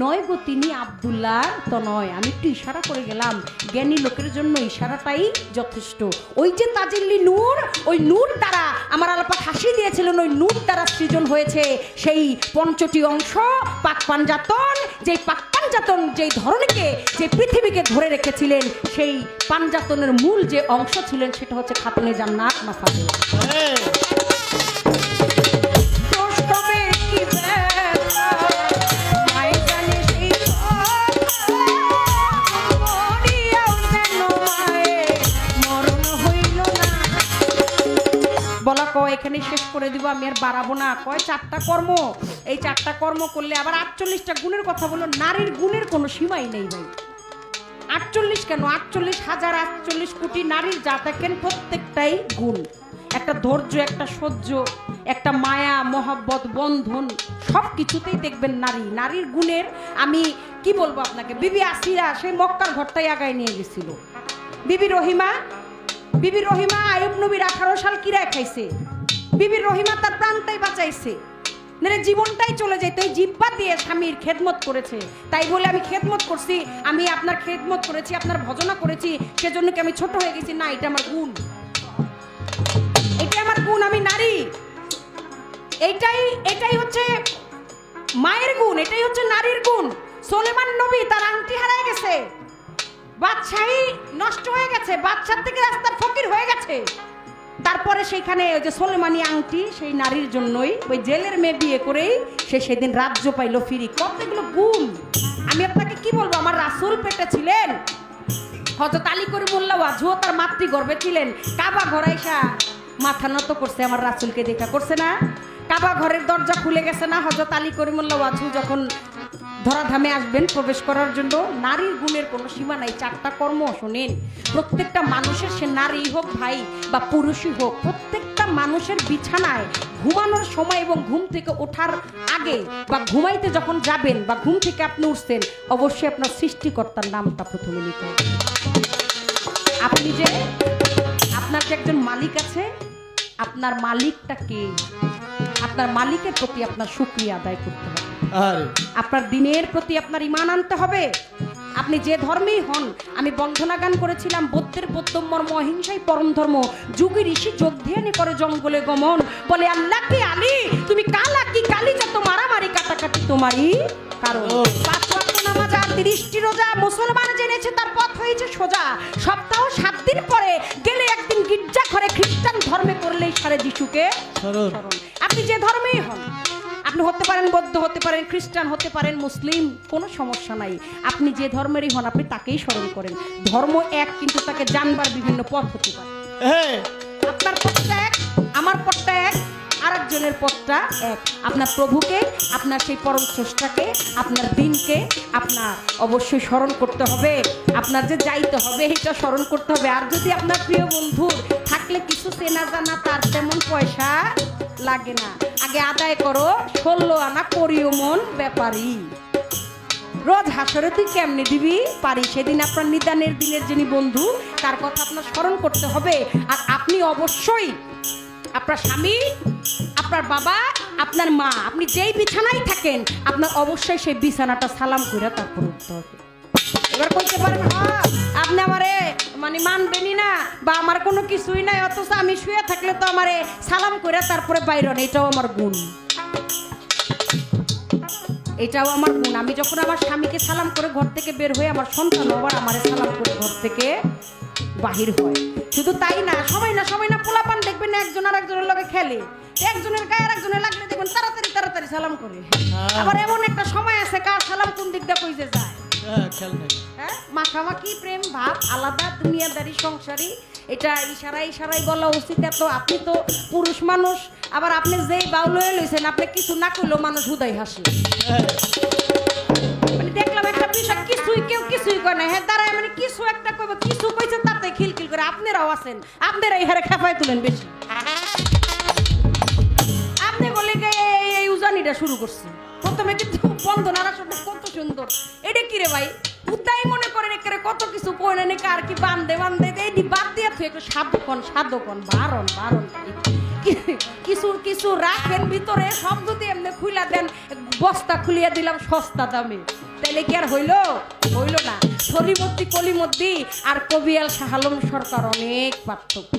S2: নয় গো তিনি আব্দুল্লাহর তনয়। আমি একটু ইশারা করে গেলাম, জ্ঞানী লোকের জন্য ইশারাটাই যথেষ্ট। ওই যে তাজিল্লি নূর, ওই নূর দ্বারা আমার আল্লাহ হাসি দিয়েছিলেন, ওই নূর দ্বারা সৃজন হয়েছে সেই পঞ্চটি অংশ পাক পাঞ্জাতন। যেই পাক পাঞ্জাতন যেই ধরনীকে, যে পৃথিবীকে ধরে রেখেছিলেন, সেই পাঞ্জাতনের মূল যে অংশ ছিলেন সেটা হচ্ছে খাতুনে জান্নাত মা ফাতেমা।
S3: হ্যাঁ
S2: বলা কয় এখানে শেষ করে দিব, আমি আর বাড়াবো না। কয় 4টা কর্ম, এই 4টা কর্ম করলে আবার 48টা গুণের কথা বললো। নারীর গুণের কোনো সীমাই নেই ভাই। 48 কেন, 48,048 কোটি নারীর যা দেখেন প্রত্যেকটাই গুণ। একটা ধৈর্য, একটা সহ্য, একটা মায়া মহব্বত বন্ধন, সব কিছুতেই দেখবেন নারী। নারীর গুণের আমি কি বলবো আপনাকে। বিবি আসিরা সেই মক্কার ঘরটাই আগায় নিয়ে গেছিল। বিবি রহিমা আইয়ুব নবীর 18 সাল কিরা খাইছে। বিবি রহিমা তার প্রাণটাই বাঁচাইছে, নারে জীবনটাই চলে যেত। এই জিহ্বা দিয়ে স্বামীর খেদমত করেছে। তাই বলে আমি খেদমত করছি, আমি আপনার খেদমত করেছি, আপনার ভজনা করেছি, সেজন্য কি আমি ছোট হয়ে গেছি? না, এটা আমার গুণ, এটা আমার গুণ। আমি নারী, এটাই হচ্ছে মায়ের গুণ, এটাই হচ্ছে নারীর গুণ। সুলেমান নবী তার আংটি হারায় গেছে, বাদশাহী নষ্ট হয়ে গেছে, বাদশার থেকে রাস্তার ফকির হয়ে গেছে। তারপরে সেইখানে ওই যে সুলেমানি আংটি সেই নারীর জন্যই, ওই জেলের মেয়ে বিয়ে করেই সে সেদিন রাজ্য পাইল ফিরি। কতগুলো গুণ। আমি আপনাকে কি বলবো, আমার রাসূল পেটে ছিলেন, হযরত আলী করিমুল্লাহ ওয়াজহু তার মাতৃগর্ভে ছিলেন। কাবা ঘরে আইসা মাথা নত করছে আমার রাসূলকে দেখা, করছে না? কাবা ঘরের দরজা খুলে গেছে না হযরত আলী করিমুল্লাহ ওয়াজহু যখন ধরাধামে আসবেন প্রবেশ করার জন্য। নারীর গুণের কোনো সীমা নাই। 4টা কর্ম শোনেন, প্রত্যেকটা মানুষের, সে নারী হোক ভাই বা পুরুষই হোক, প্রত্যেকটা মানুষের বিছানায় ঘুমানোর সময় এবং ঘুম থেকে ওঠার আগে বা ঘুমাইতে যখন যাবেন বা ঘুম থেকে আপনি উঠছেন, অবশ্যই আপনার সৃষ্টিকর্তার নামটা প্রথমে নিতে হবে। আপনি যে আপনার যে একজন মালিক আছে, আপনার মালিকটা কে? আপনার মালিকের প্রতি আপনার শুকরিয়া আদায় করতে হবে। আপনার দিনের প্রতি আপনার ঈমান আনতে হবে। আপনি যে ধর্মেই হন। আমি বন্ধনা গান করেছিলাম, বৌদ্ধের বৌদ্ধমর্ম, অহিংসাই পরম ধর্ম, যুগী ঋষি যোগ ধ্যানে করে জঙ্গলে গমন, বলে আল্লাহ কি আলী তুমি কালা কি কালি, যত মারামারি কাটাকাটি তোমারই কারণ। 5 ওয়াক্ত নামাজ আর 30টি রোজা মুসলমান জেনেছে তার পথ হয়েছে সোজা। সপ্তাহ 7 দিন পরে গেলে একদিন গির্জা ঘরে, খ্রিস্টান ধর্মে করলেই সারে যিশুকে স্মরণ। আপনি যে ধর্মেই হন, আপনি হতে পারেন বৌদ্ধ, হতে পারেন খ্রিস্টান, হতে পারেন মুসলিম, কোনো সমস্যা নাই। আপনি যে ধর্মেরই হন আপনি তাকেই স্মরণ করেন। ধর্ম এক, কিন্তু তাকে জানবার বিভিন্ন পথ হতে পারে। আপনার পথটা এক, আমার পথটা এক, আরেকজনের পথটা এক। আপনার প্রভুকে, আপনার সেই পরম স্রষ্টাকে, আপনার দিনকে আপনার অবশ্যই স্মরণ করতে হবে। আপনার যে যাইতে হবে এটা স্মরণ করতে হবে। আর যদি আপনার প্রিয় বন্ধু থাকলে কিছু চেনা জানা, তার তেমন পয়সা লাগে না। আগে আদায় করো 16 আনা করিও মন ব্যাপারী। রোজ হাসরে তুই কেমনে দিবি পারি, সেদিন আপনার নিদানের দিনের যিনি বন্ধু তার কথা আপনার স্মরণ করতে হবে। আর আপনি অবশ্যই আপনার স্বামী, আপনার বাবা, আপনার মা, আপনি যেই বিছানায় থাকেন আপনার অবশ্যই সেই বিছানাটা সালাম করে তারপর উঠতে হবে। এবার কইতে পারেন হ্যাঁ আপনি আমারে মানে মানবেনই না বা আমার কোনো কিছুই নাই, অথচ আমি শুয়ে থাকলে তো আমারে সালাম করে তারপরে বাইরন, এটাও আমার গুণ, এটাও আমার গুণ। আমি যখন আমার স্বামীকে সালাম করে ঘর থেকে বের হয়ে আমার সন্তান আবার আমারে সালাম করে ঘর থেকে বাহির হয়। শুধু তাই না, সময় না পোলাপান দেখবেন একজন আর একজনের লগে খেলে, একজনের গায়ে একজনের লাগলে দেখবেন তাড়াতাড়ি সালাম করে। আবার এমন একটা সময় আছে কার সালাম কোন দিক দিয়ে কইতে যায়, হ্যাঁ মাখামাখি প্রেম ভাব আলাদা, দুনিয়াদারি সংসারী, এটা ইশারাই বলা উচিত। এত আপনি তো পুরুষ মানুষ, আবার আপনি যেই বাউল হয়ে লইছেন আপনি কিছু না করলেও মানুষ হুদাই হাসে। মানে দেখলাম একটা বিষয় কিছুই কয় না, হ্যাঁ দাঁড়ায় মানে কিছু একটা কইবে, কিছু কইছে তাতে খিলখিল করে। আপনারাও আছেন, আপনারা এই হারে খেপায় তুলেন বেশি। আপনি বলে এই উজানিটা শুরু করছে প্রথমে, কিন্তু বন্ধনারা শুনতে কত সুন্দর। এটা কি রে ভাই, উদ্দাই মনে করেন একেবারে কত কিছু কইলেন, কার কি বান্ধে এই বাদ দিয়ে একটু সাধকন বারণ কিছু কিছু রাখেন ভিতরে, সব যদি এমনি খুইলা দেন, বস্তা খুলিয়া দিলাম সস্তা দামে, তাইলে কি আর হইল? হইল না। সলিমদ্দি কলিমদ্দি আর কবিয়াল শাহ আলম সরকার অনেক পার্থক্য,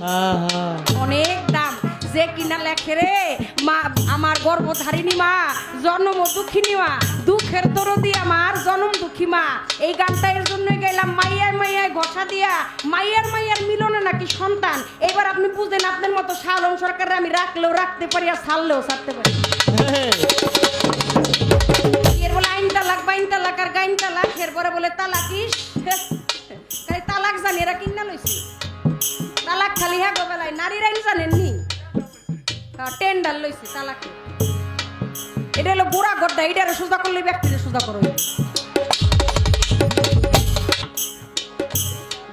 S2: অনেক দাম। যে কিনা লেখে রে মা আমার গর্ভধারিণী মা, জন্ম দুঃখিনী মা, দুঃখের দরদি আমার জনম দুঃখী মা, এই গানটা এর জন্য গেলাম। মাইয়ায় মাইয়ায় ঘষা দিয়া মাইয়ার মাইয়ার মিলনে নাকি সন্তান। এবার আপনি বুঝেন, আপনার মতো শাহ আলম সরকার আমি রাখলেও রাখতে পারি আর ছাড়লেও ছাড়তে পারি। এর বলে আইন তালাক, বাইন তালাক আর গাইন তালাক, এরপরে বলে তালাকিস। তালাক জানি এরা কিনা লইছি, তালাক খালি হ্যাঁ বেলায় নারীর আইন জানেননি, টেন্ডার লইছি তালাকে। এটা হলো গোড়া গড্ডা, এটারে সোজা করলে ব্যক্তিরে সোজা করো।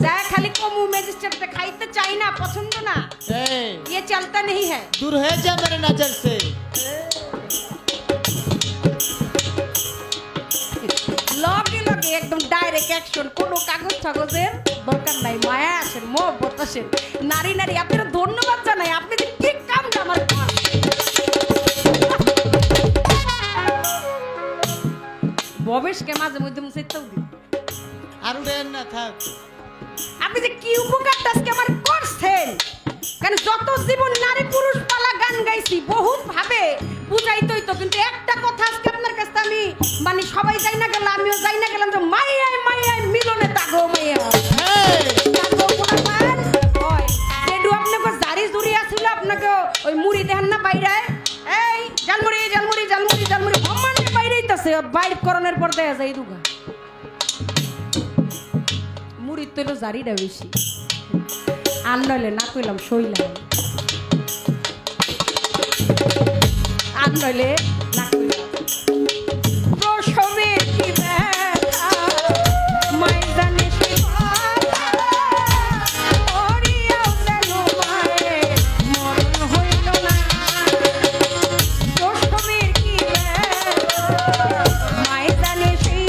S2: যা খালি কমু ম্যাজিস্ট্রেটে খাইতে চাই না, পছন্দ না, ये चलता नहीं है,
S3: दूर है जा मेरे नजर से।
S2: লগে লগে একদম ডাইরেক্ট অ্যাকশন, কোনো কাগজ টাগজের দরকার নাই। মায়া আসেন, মহব্বত আসেন। নারী নারী আপনারা ধন্যবাদ জানাই, আপনি যে ঠিক কাম আমার ববেশকে মাঝে মধ্যে মুসাইতেও দিন।
S3: আর উড়েন না, থাক।
S2: আপনি যে কি উপকারটা আজকে আমার করছেন, কারণ যত জীবন নারী পুরুষ পালা গান গাইছি বহুত ভাবে বুঝাইতই তো, কিন্তু একটা কথা আজকে আপনার কাছে আমি মানে সবাই যাই না গেল, আমিও যাই না গেলাম, যে মাইয়ায় মাইয়ায় মিলনে তাগো মাইয়া তাগো কোনা পার হয়। যেটু আপনাকে জারি জুরি আছিল, আপনাকে ওই মুড়ি দেন না বাইরে, এই জালমুড়ি জালমুড়ি জালমুড়ি জালমুড়ি ভমানে বাইরেইতাছে, বাইর করণের পর দেয়া যায় দুগা মুড়ির তো এলো জারিটা বেশি। আর নইলে না কইলাম সইলাম, আর নইলে না কইলাম। প্রসবে কি ব্যথা ময়দানে সে ওরিয়াও যেন মায়ের মরণ হইল না। প্রসবে কি ব্যথা ময়দানে সেই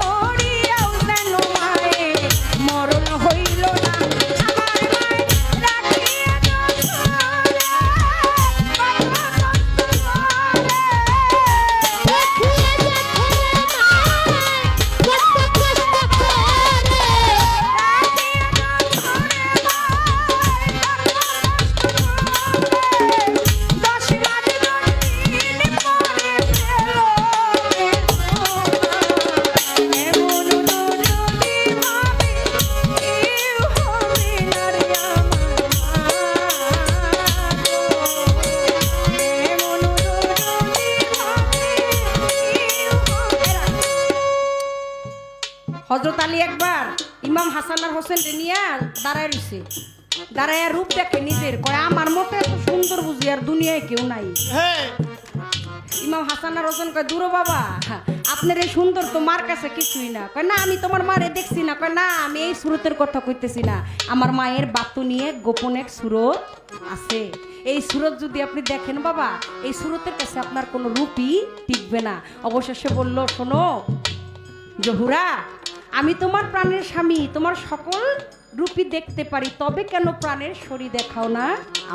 S2: ওরিয়াও যেন মায়ের মরণ হইল না। আমার মায়ের রাখিয়া হযরত আলী একবার ইমাম হাসান আর হোসেন নিয়ে দাঁড়ায় রইছে, দাঁড়ায় রূপ দেখে নিজের, কয় আমার মতো এত সুন্দর বুঝি আর দুনিয়ায় কেউ নাই। ইমাম হাসান আর হোসেন কয় দূর বাবা, আপনার এই সুন্দর তো মার কাছে কিছুই না। কয় না আমি তোমার মারে দেখছি না। কয় না আমি এই সুরতের কথা কইতেছি না, আমার মায়ের বাতু নিয়ে গোপন এক সুরত আছে, এই সুরত যদি আপনি দেখেন বাবা, এই সুরতের কাছে আপনার কোনো রূপই টিকবে না। অবশেষে বলল, শোনো জহুরা, আমি তোমার প্রাণের স্বামী, তোমার সকল রূপই দেখতে পারি, তবে কেন প্রাণের শরীর দেখাও না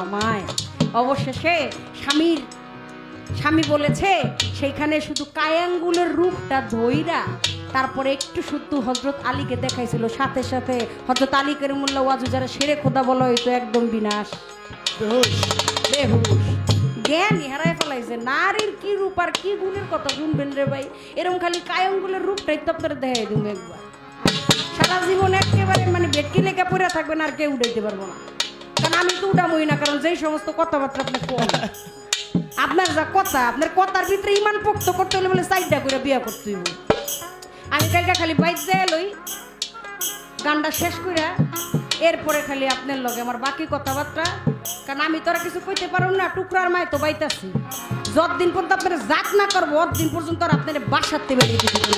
S2: আমায়। অবশেষে স্বামী বলেছে সেইখানে শুধু কায়াঙ্গুলের রূপটা ধইরা তারপরে একটু শুদ্ধ হযরত আলীকে দেখাইছিল, সাথে সাথে হযরত আলী করিমুল্লাহ ওয়াজু যারা শেরে খোদা বলা হইতো একদম বিনাশ, বেহুশ জ্ঞান হারায় ফেলাইছে। নারীর কি রূপ আর কি গুণের কথা শুনবেন রে ভাই, এরকম খালি কায়াঙ্গুলের রূপটাই তো আপনারা দেখাই দিব একবার, সারা জীবন একেবারে মানে ভেটকি লেগে পড়ে থাকবেন আর কেউ উঠাইতে পারবো না। কারণ আমি তো উঠামই না, কারণ যেই সমস্ত কথাবার্তা আপনি কোন আপনার যা কথা, আপনার কথার ভিতরে ইমান পোক্ত করতে হলে বলে সাইডটা করে বিয়ে করতে হইব। আমি কালকে খালি বাইক যায় লই গানটা শেষ করে, এরপরে খালি আপনার লগে আমার বাকি কথাবার্তা, কারণ আমি তোরা কিছু কইতে পারব না, টুকরার মায় তো বাইতাছি, যতদিন পর্যন্ত আপনারা জাত না করবো অতদিন পর্যন্ত আর আপনার বাসাতে বেরিয়ে দিতে।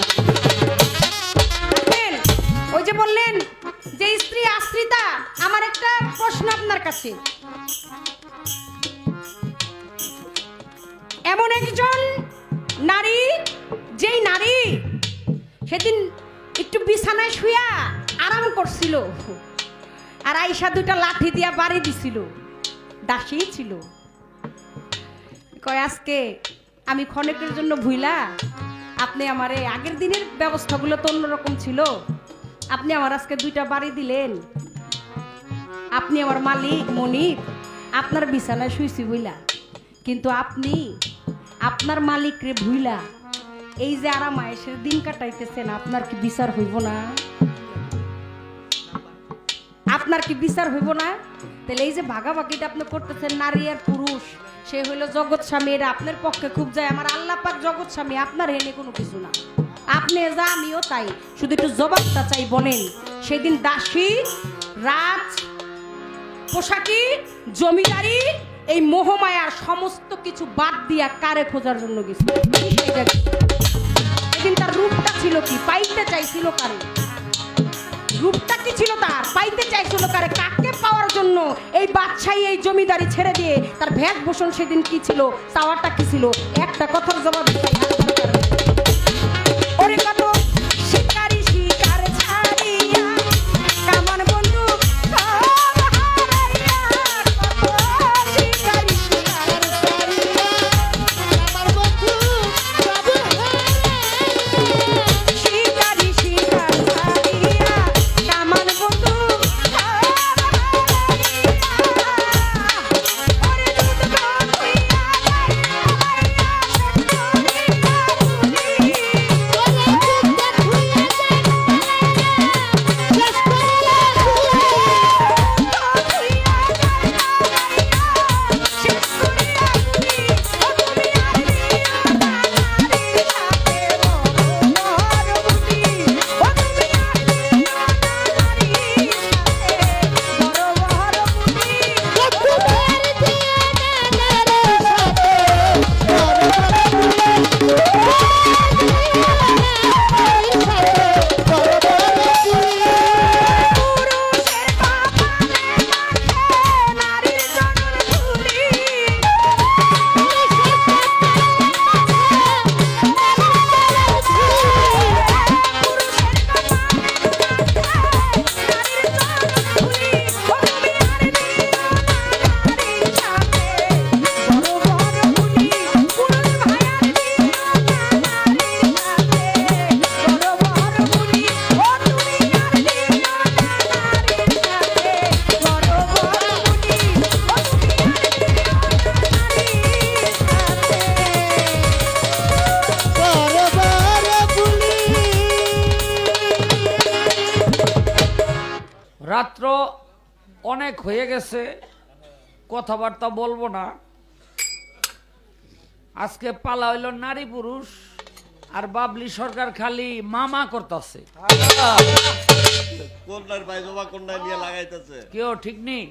S2: ওই যে বললেন যে স্ত্রী আশ্রিতা, আমার একটা প্রশ্ন আপনার কাছে, এমন একজন নারী, যেই নারী সেদিন একটু বিছানায় শুয়া আরাম করছিল, আর আইসা দুইটা লাঠি দিয়া বাড়ি দিছিল, দাসী ছিল। কয় আজকে আমি ক্ষণেকের জন্য ভুইলা আপনি আমার এই আগের দিনের ব্যবস্থাগুলো তো অন্যরকম ছিল, আপনি আমার আজকে দুইটা বাড়ি দিলেন, আপনি আমার মালিক মনির, আপনার বিছানায় শুইছি বইলা, কিন্তু আপনি আপনার মালিকরে ভুইলা এই যে আরাম আয়েশের দিন কাটাইতেছেন, আপনার কি বিচার হইব না? আপনার কি বিচার হইব না? তাহলে এই যে ভাগাভাগিটা আপনি করতেছেন নারী আর পুরুষ, সে হইল জগৎ স্বামী, এটা আপনার পক্ষে খুব যায়। আমার আল্লাহ পাক জগৎ স্বামী, আপনার হেনে কোনো কিছু না। আপনি যা আমিও তাই, শুধু একটু জবাবটা চাই। বলেন সেদিন দাসী, রাজ, পোশাকি, জমিদারি, এই মোহমায়ার সমস্ত কিছু বাদ দিয়া কারে খোঁজার জন্য গেছে? সেদিন তার রূপটা ছিল কি? পাইতে চাইছিল কারে? রূপটা কি ছিল তার? পাইতে চাইছিল কারে? কাকে পাওয়ার জন্য এই বাদশাহী, এই জমিদারি ছেড়ে দিয়ে তার ভেদ ভূষণ সেদিন কি ছিল? চাওয়াটা কি ছিল? একটা কথার জবাব দিতে ওরে কত শিকারি শিকার ছাড়িয়া কামান বন্ধু
S1: রাত্র অনেক হয়ে গেছে, কথাবার্তা বলবো না। আজকে পালা হইল নারী পুরুষ, আর বাবলি সরকার খালি মামা করতেছে।
S4: কোনটার পায়জামা কোনটা নিয়ে লাগাইতেছে
S1: কেউ ঠিক নেই।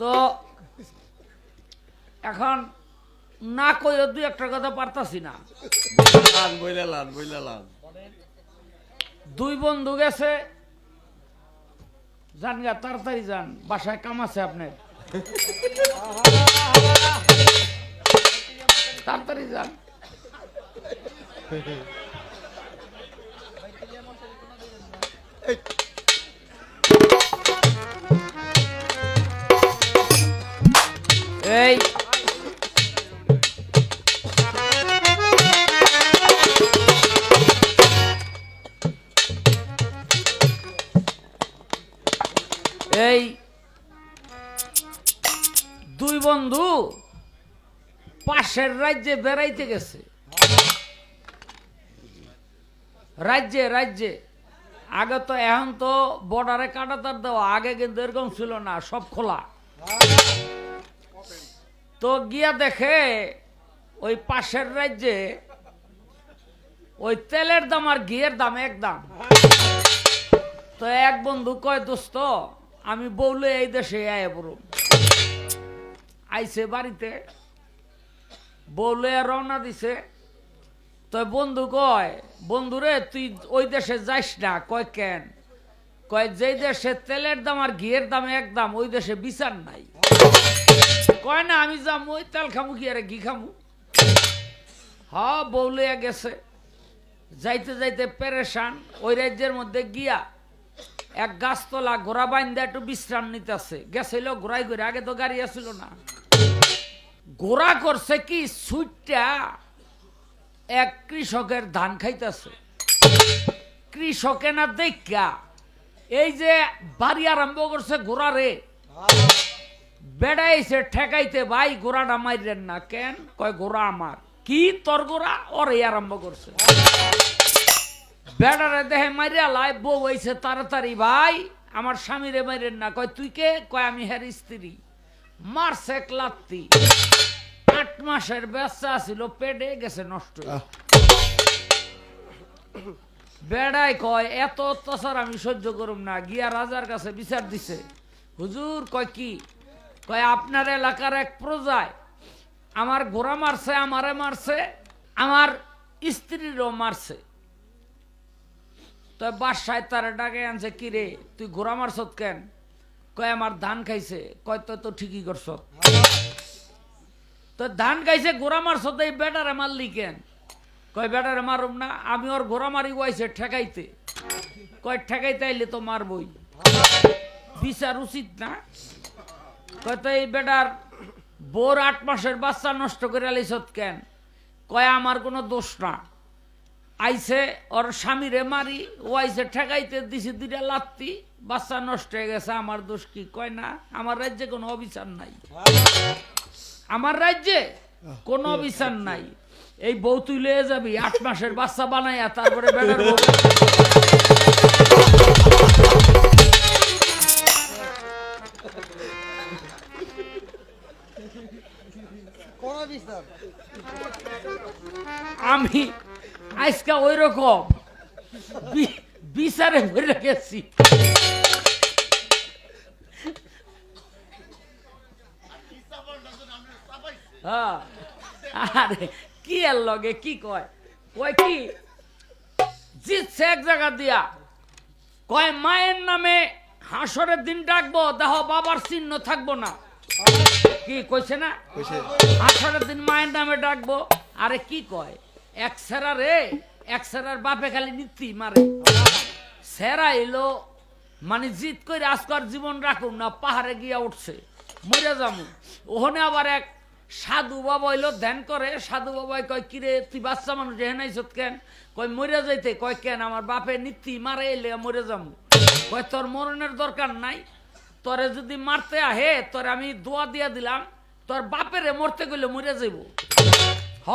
S1: তো এখন না কইও দুই একটা কথা পারতাছি না।
S4: বইলালাম
S1: দুই বন্ধু গেছে, যান গা তাড়াতাড়ি যান, বাসায় কাম আছে আপনার, তাড়াতাড়ি যান। এই এই দুই বন্ধু পাশের রাজ্যে বেড়াইতে গেছে। রাজ্যে আগে তো, এখন তো বর্ডারে কাঁটাতার দেওয়া, আগে কিন্তু এরকম ছিল না, সব খোলা। তো গিয়া দেখে ওই পাশের রাজ্যে ওই তেলের দাম আর ঘিয়ের দাম এক দাম। তো এক বন্ধু কয়, দোস্ত আমি বউলে এই দেশে আয় পড়ুম। আইছে বাড়িতে, বউলে রওনা দিছে। তো বন্ধু কয়, বন্ধুরে তুই ওই দেশে যাইস না। কয় কেন? কয় যেই দেশে তেলের দাম আর ঘিয়ের দাম এক দাম, ওই দেশে বিচার নাই। কয় না আমি যাম, ওই তেল খামু কি আর ঘি খামু। হ্যাঁ বউলে গেছে, যাইতে যাইতে পেরেশান, ওই রাজ্যের মধ্যে গিয়া এক গাছতলা ঘোড়া বাইন্দা একটু বিশ্রাম নিতেছে, গেছিল ঘোড়াই ঘুরে, আগে তো গাড়ি আসছিল না। ঘোড়া করছে কি সুইটটা এক কৃষকের ধান খাইতেছে। কৃষকে না দেখা এই যে বাড়ি আরম্ভ করছে ঘোড়া রে, বেড়াইছে ঠেকাইতে, ভাই ঘোড়াটা মাইরেন না। কেন? কয় ঘোড়া আমার। কি তোর ঘোড়া? ওরে আরম্ভ করছে। বেড়ারে দেহে মারিয়া লাই, বউ হইছে তাড়াতাড়ি, ভাই আমার স্বামীরে মাইরেন না। কয় তুই কে? কয় আমি হের স্ত্রী। মারছে এক লাত্তি। 8 মাসের বাচ্চা ছিল, পেটে গেছে নষ্ট। বেড়াই কয় এত অত্যাচার আমি সহ্য করুম না, গিয়া রাজার কাছে বিচার দিছে। হুজুর, কয় কি? কয় আপনার এলাকার এক প্রজায় আমার ঘোড়া মারছে, আমারে মারছে, আমার স্ত্রীরও মারছে। তো বাসায় তারা ডাকে আনছে, কি রে তুই ঘোড়া মারছত কেন? কয় আমার ধান খাইছে। কয় তো ঠিকই করছ, তো ধান খাইছে ঘোড়া মারছত, এই বেটারে মারলি কেন? কয় বেটারে মারুম না, আমি ওর ঘোড়া মারি ওয়াইছে ঠেকাইতে। কয় ঠেকাইতে আইলে তো মারবই, বিচার উচিত না? কয় তো এই বেটার বোর 8 মাসের বাচ্চা নষ্ট করে আলিছত কেন? কয় আমার কোনো দোষ না, আইছে ওর স্বামীরে মারি, ও আইছে ঠেকাইতে, দিছি 2টা লাত্তি, বাচ্চা নষ্ট হয়ে গেছে, আমার দোষ কি? কয় না, আমার রাজ্যে কোনো অবিচার নাই, আমার রাজ্যে কোনো অবিচার নাই। এই বউ তুই লয়ে যাবি, 8 মাসের বাচ্চা বানাইয়া, তারপরে বেটার বউ। আমি আজকে ওই রকম বিচারে ভরে গেছি। আরে কি এর লগে কি কয়? কয় কি জিতছে এক জায়গা দিয়া, কয় মায়ের নামে হাসরের দিন ডাকবো, দেহ বাবার চিহ্ন থাকবো না। কি কইছে না? হাসরের দিন মায়ের নামে ডাকবো। আরে কি কয়? এক সেরা রে, এক সেরার বাপে খালি নীতি মারে। সেরা এলো মানে জিত করে আজকার জীবন রাখুন না, পাহাড়ে গিয়া উঠছে, মরে যাবো। ওখানে আবার এক সাধু বাবা হইলো, ধ্যান করে। সাধু বাবাই কয় কিরে তুই বাচ্চা মানুষ হেনাইছত কেন? কয় মরে যাইতে। কয় কেন? আমার বাপে নীতি মারে, এলে মরে যাবো। কয় তোর মরণের দরকার নাই, তোরে যদি মারতে আহে তোরে আমি দোয়া দিয়া দিলাম, তোর বাপেরে মরতে গেলে মরে যাইব। হ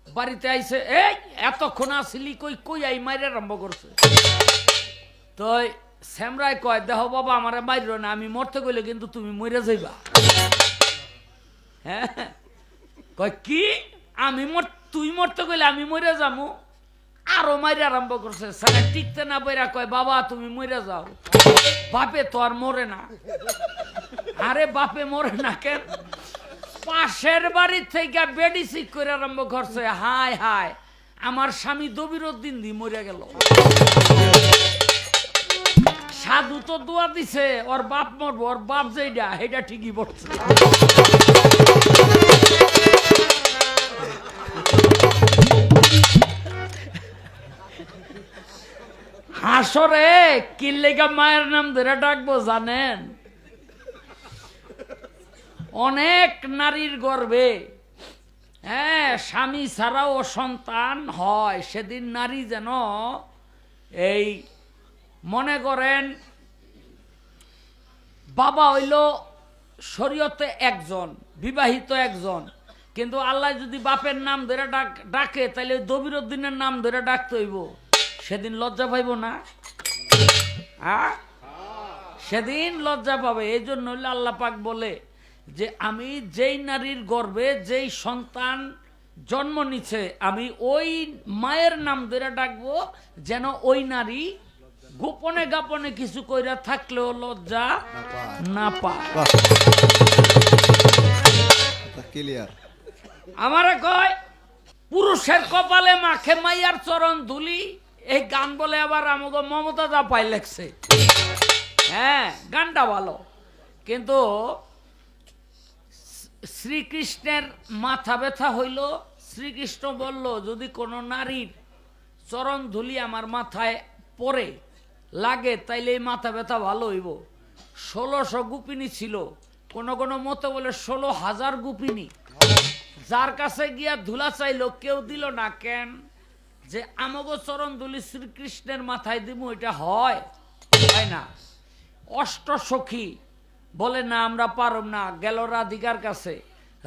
S1: বাড়িতে আইছে, এই এতক্ষণ আসিলি কই? কই আই মাইরে আরম্ভ করছে। তো শ্যামরাই কয় দেহ বাবা আমারে মাইর না, আমি মরতে গেলে কিন্তু তুমি মরে যাইবা। হ্যাঁ, কয় কি? আমি তুই মরতে গেলে আমি মরে যাবো? আরো মাইরে আরম্ভ করছে। সারা টিকতে না বইরা কয় বাবা তুমি মরে যাও, বাপে তো আর মরে না। আরে বাপে মরে না কেন? পাশের বাড়ির থেকে বেডি সিক করে আরম্ভ করছে। হায় হায়, আমার স্বামী দবিরুদ্দিন দি মরে গেল। সাধু তো দোয়া দিছে ওর বাপ মরবো, ওর বাপ যেটা এটা ঠিকই পড়ছে। হাসরে কি লেগা মায়ের নাম ধরে ডাকবো জানেন? অনেক নারীর গর্ভে, হ্যাঁ, স্বামী ছাড়াও সন্তান হয়। সেদিন নারী যেন এই মনে করেন বাবা হইল শরীয়তে একজন, বিবাহিত একজন, কিন্তু আল্লাহ যদি বাপের নাম ধরে ডাকে তাহলে দবিরুদ্দিনের নাম ধরে ডাকতে হইব। সেদিন লজ্জা পাইব না? সেদিন লজ্জা পাবে। এই জন্য আল্লাহ পাক বলে যে আমি যেই নারীর গর্ভে যেই সন্তান জন্ম নিচ্ছে আমি ওই মায়ের নাম ধরে ডাকবো, যেন ওই নারী গোপনে গাপনে কিছু কইরা থাকলেও লজ্জা না পায়। আমারে কয় পুরুষের কপালে মাখে মাইয়ার চরণ ধুলি, এই গান বলে আবার আমাকে মমতা দা পাই লাগছে। হ্যাঁ, গানটা ভালো, কিন্তু শ্রীকৃষ্ণের মাথা ব্যথা হইল। শ্রীকৃষ্ণ বলল যদি কোনো নারীর চরণ ধুলি আমার মাথায় পরে লাগে তাইলে এই মাথা ব্যথা ভালো হইব। 1600 গুপিনী ছিল, কোন কোন মতে বলে 16,000 গুপিনী। যার কাছে গিয়া ধুলা চাইলো কেউ দিল না। কেন? যে আমাগো চরণ ধুলি শ্রীকৃষ্ণের মাথায় দিব, এটা হয় তাই না? অষ্ট সখী বলে না আমরা পারব না, গেল রাধিকার কাছে।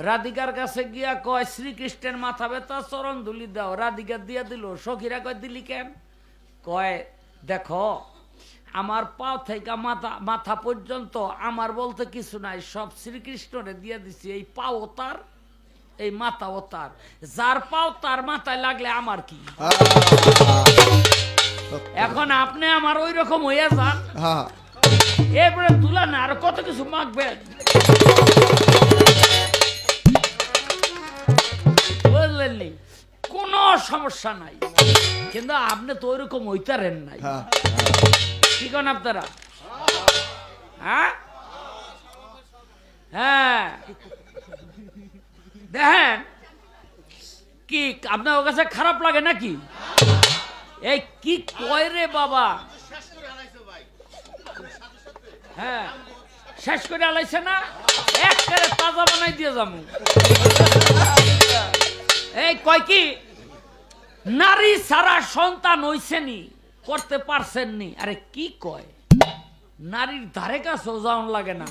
S1: রাধিকার কাছে গিয়া কয় শ্রীকৃষ্ণের মাথা ব্যথা চরণ ধুলি দাও। রাধিকা দিয়া দিল। সখীরা কয় দিলি কেন? কয় দেখো আমার পা থেকে মাথা পর্যন্ত আমার বলতে কিছু নাই, সব শ্রীকৃষ্ণরে দিয়ে দিছি। এই পাও তার, এই মাথাও তার, যার পাও তার মাথায় লাগলে আমার কি? এখন আপনি আমার ওই রকম হইয়া যান, এরপরে তুলা না আর কত কিছু মাখবেন, বুঝলেন নি? কোনো সমস্যা নাই, কিন্তু আপনি তো ওইরকম হইতারেন নাই। কি কন আপনারা? হ্যাঁ হ্যাঁ, দেখেন কি আপনার কাছে খারাপ লাগে নাকি? এই কি কয় রে বাবা? হ্যাঁ, শেষ করে আলাইছে না, একবারে তাজা বানাই দিয়ে যাবো। এই কয় কি নারী সারা সন্তান হইছেনি, করতে পারছেননি। আরে কি কয়, নারীর ধারে কাছেও যাওয়ান লাগে না।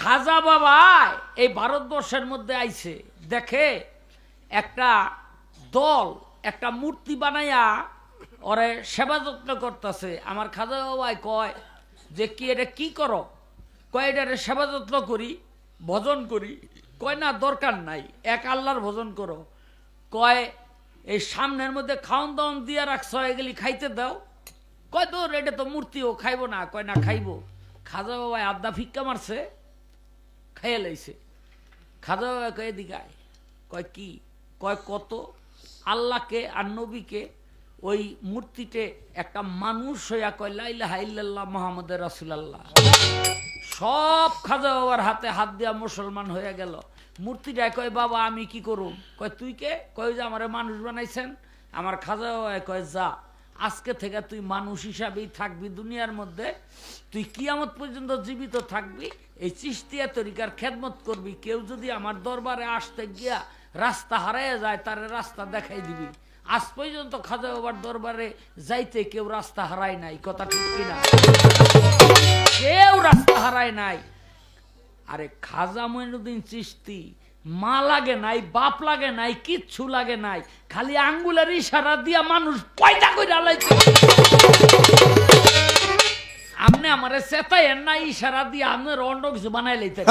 S1: খাজা বাবা এই ভারতবর্ষের মধ্যে আইছে, দেখে একটা দল একটা মূর্তি বানাইয়া ওরে সেবা যত্ন করতেছে। আমার খাজা বাবাই কয় যে কি এটা কি করো? কয় এটারে সেবা যত্ন করি, ভজন করি। কয় না দরকার নাই, এক আল্লাহর ভজন করো। কয় এই সামনের মধ্যে খাওন দাওন দিয়া রাখছ, এগুলি খাইতে দাও। কয় তোর এটা তো মূর্তিও খাইব না। কয় না খাইব। খাজা বাবাই আড্ডা ফিক্কা মারছে, খাইয়ে লাইছে। খাজা বাবা কয়ে দিঘায়, কয় কি? কয় কত আল্লাহকে আর নবীকে ওই মূর্তিতে একটা মানুষ হইয়া কয় লা ইলাহা ইল্লাল্লাহ মুহাম্মাদুর রাসূলুল্লাহ। সব খাজা বাবার হাতে হাত দিয়া মুসলমান হয়ে গেল। মূর্তিটা কয় বাবা আমি কি করুম? কয় তুই কে? কয় যে আমারে মানুষ বানাইছেন। আমার খাজা বাবা কয় যা, আজকে থেকে তুই মানুষ হিসাবেই থাকবি দুনিয়ার মধ্যে, তুই কিয়ামত পর্যন্ত জীবিত থাকবি, এই চিশতিয়া তরিকার খেদমত করবি। কেউ যদি আমার দরবারে আসতে গিয়া রাস্তা হারাইয়া যায়, তারে রাস্তা দেখাই দিবি। আজ পর্যন্ত খাজা বাবার দরবারে যাইতে কেউ রাস্তা হারায় নাই, কথা ঠিক কিনা? কেউ রাস্তা হারায় নাই। আরে খাজা মঈনুদ্দিন চিশতি মা লাগে নাই, বাপ লাগে নাই, কিচ্ছু লাগে নাই, খালি আঙ্গুলের ইশারা দিয়া মানুষ পয়দা করে আলাইছে। আপনি আমারে চেতাইয়েন না, ইশারা দিয়ে আপনার অন্য কিছু বানাই লাইতেন।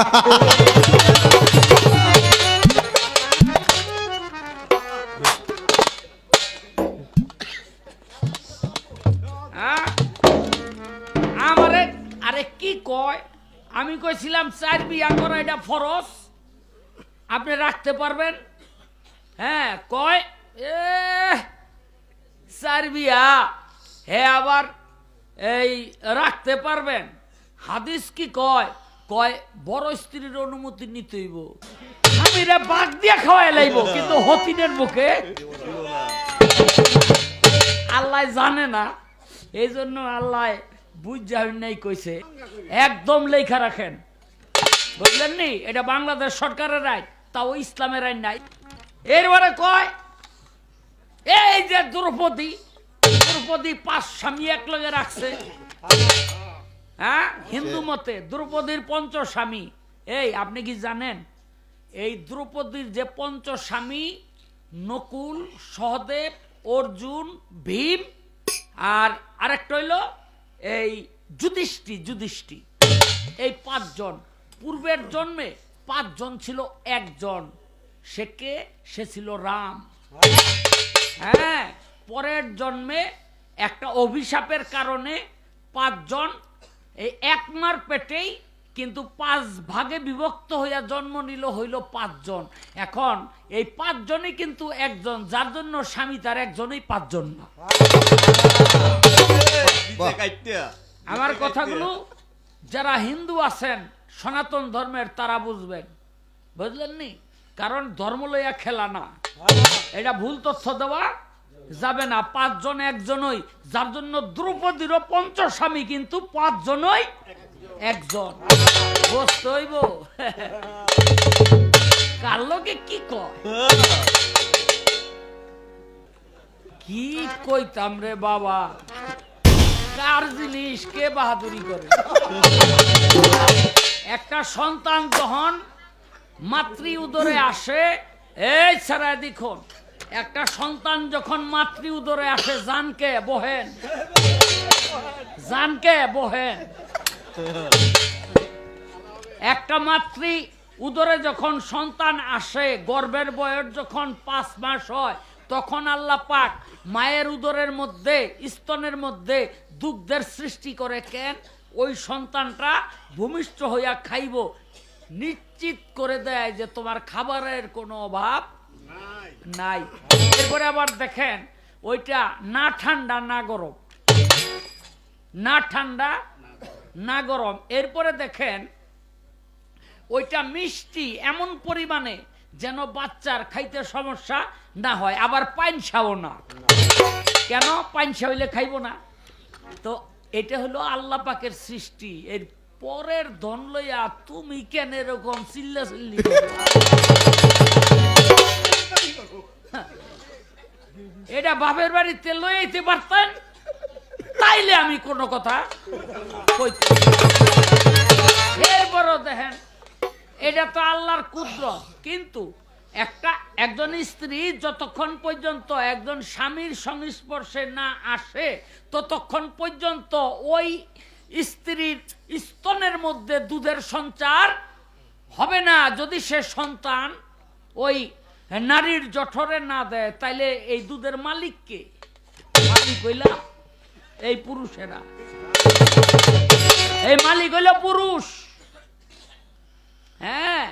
S1: আমারে আরে কি কয়? আমি কইছিলাম 4 বিয়া করা এটা ফরজ, আপনি রাখতে পারবেন? হ্যাঁ, কয় 4 বিয়া, হ্যাঁ আবার এই রাখতে পারবেন। হাদিস কি কয়? কয় বড় স্ত্রীর অনুমতি নিতে হইব, স্বামীরা বাদ দিয়া খাওয়াই লাইব, কিন্তু হতিনের মুখে আল্লাহ জানে না, এই জন্য আল্লাহ বুঝা নাই কইছে। একদম লেখা রাখেন, বুঝলেন নি? এটা বাংলাদেশ সরকারের আইন, তাও ইসলামের আইন নাই। এরপরে কয় এই যে দ্রৌপদী 5 স্বামী এক লগে রাখছে। হ্যাঁ, হিন্দু মতে দ্রৌপদীর 5 স্বামী। এই আপনি কি জানেন এই দ্রৌপদীর যে 5 স্বামী, নকুল, সহদেব, অর্জুন, ভীম আর আরেকটা হইল এই যুধিষ্ঠির, এই 5 জন। পূর্বের জন্মে 5 জন ছিল একজন, সে কে? সে ছিল রাম। হ্যাঁ, পরের জন্মে একটা অভিশাপের কারণে 5 জন এই এক মার পেটেই কিন্তু 5 ভাগে বিভক্ত হইয়া জন্ম নিল, হইল 5 জন। এখন এই 5 জনই কিন্তু একজন, যার জন্য স্বামী তার একজনই 5 জন না। আমার কথাগুলো যারা হিন্দু আছেন সনাতন ধর্মের তারা বুঝবেন, বুঝলেন নি? কারণ ধর্ম লইয়া খেলা না, এটা ভুল তথ্য দেওয়া যাবে না, 5 জন একজনই, যার জন্য দ্রৌপদীরও পঞ্চস্বামী কিন্তু 5 জনই একজন। বুঝতে হইব কার লোকে কি কয়, কি কইতাম রে বাবা, কার জিনিস কে বাহাদুরি করে। একটা সন্তান যখন মাতৃ উদরে আসে, এই ছাড়া দেখুন, একটা সন্তান যখন মাতৃ উদরে আসে, জানকে বহেন, জানকে বহেন। একটা মাতৃ উদরে যখন সন্তান আসে, গর্ভের বয়স যখন 5 মাস হয়, তখন আল্লাহ পাক মায়ের উদরের মধ্যে, স্তনের মধ্যে দুগ্ধের সৃষ্টি করে। কেন? ওই সন্তানটা ভূমিষ্ঠ হইয়া খাইব, নিশ্চিত করে দেয় যে তোমার খাবারের কোনো অভাব নাই। এরপরে আবার দেখেন, ওইটা না ঠান্ডা না গরম, না ঠান্ডা না গরম। এরপরে দেখেন, ওইটা মিষ্টি এমন পরিমাণে যেন বাচ্চার খাইতে সমস্যা না হয়, আবার পাইনসাও না। কেন? পাইনসা হইলে খাইব না। তো এটা হলো আল্লাহ পাকের সৃষ্টি। এর পরের ধন লইয়া তুমি কেন এরকম চিল্লা চিল্লি? এটা বাপের বাড়িতে লইতে পারতেন, তাইলে আমি কোনো কথা কইতাম। এরপরও দেখেন, এটা তো আল্লাহর কুদরত। কিন্তু একজন স্ত্রী যতক্ষণ পর্যন্ত একজন স্বামীর সংস্পর্শে না আসে, ততক্ষণ পর্যন্ত ওই স্ত্রীর স্তনের মধ্যে দুধের সঞ্চার হবে না। যদি সে সন্তান ওই নারীর জঠরে না দেয়, তাইলে এই দুধের মালিককে? মালিক হইলা এই পুরুষেরা, এই মালিক হইল পুরুষ। হ্যাঁ,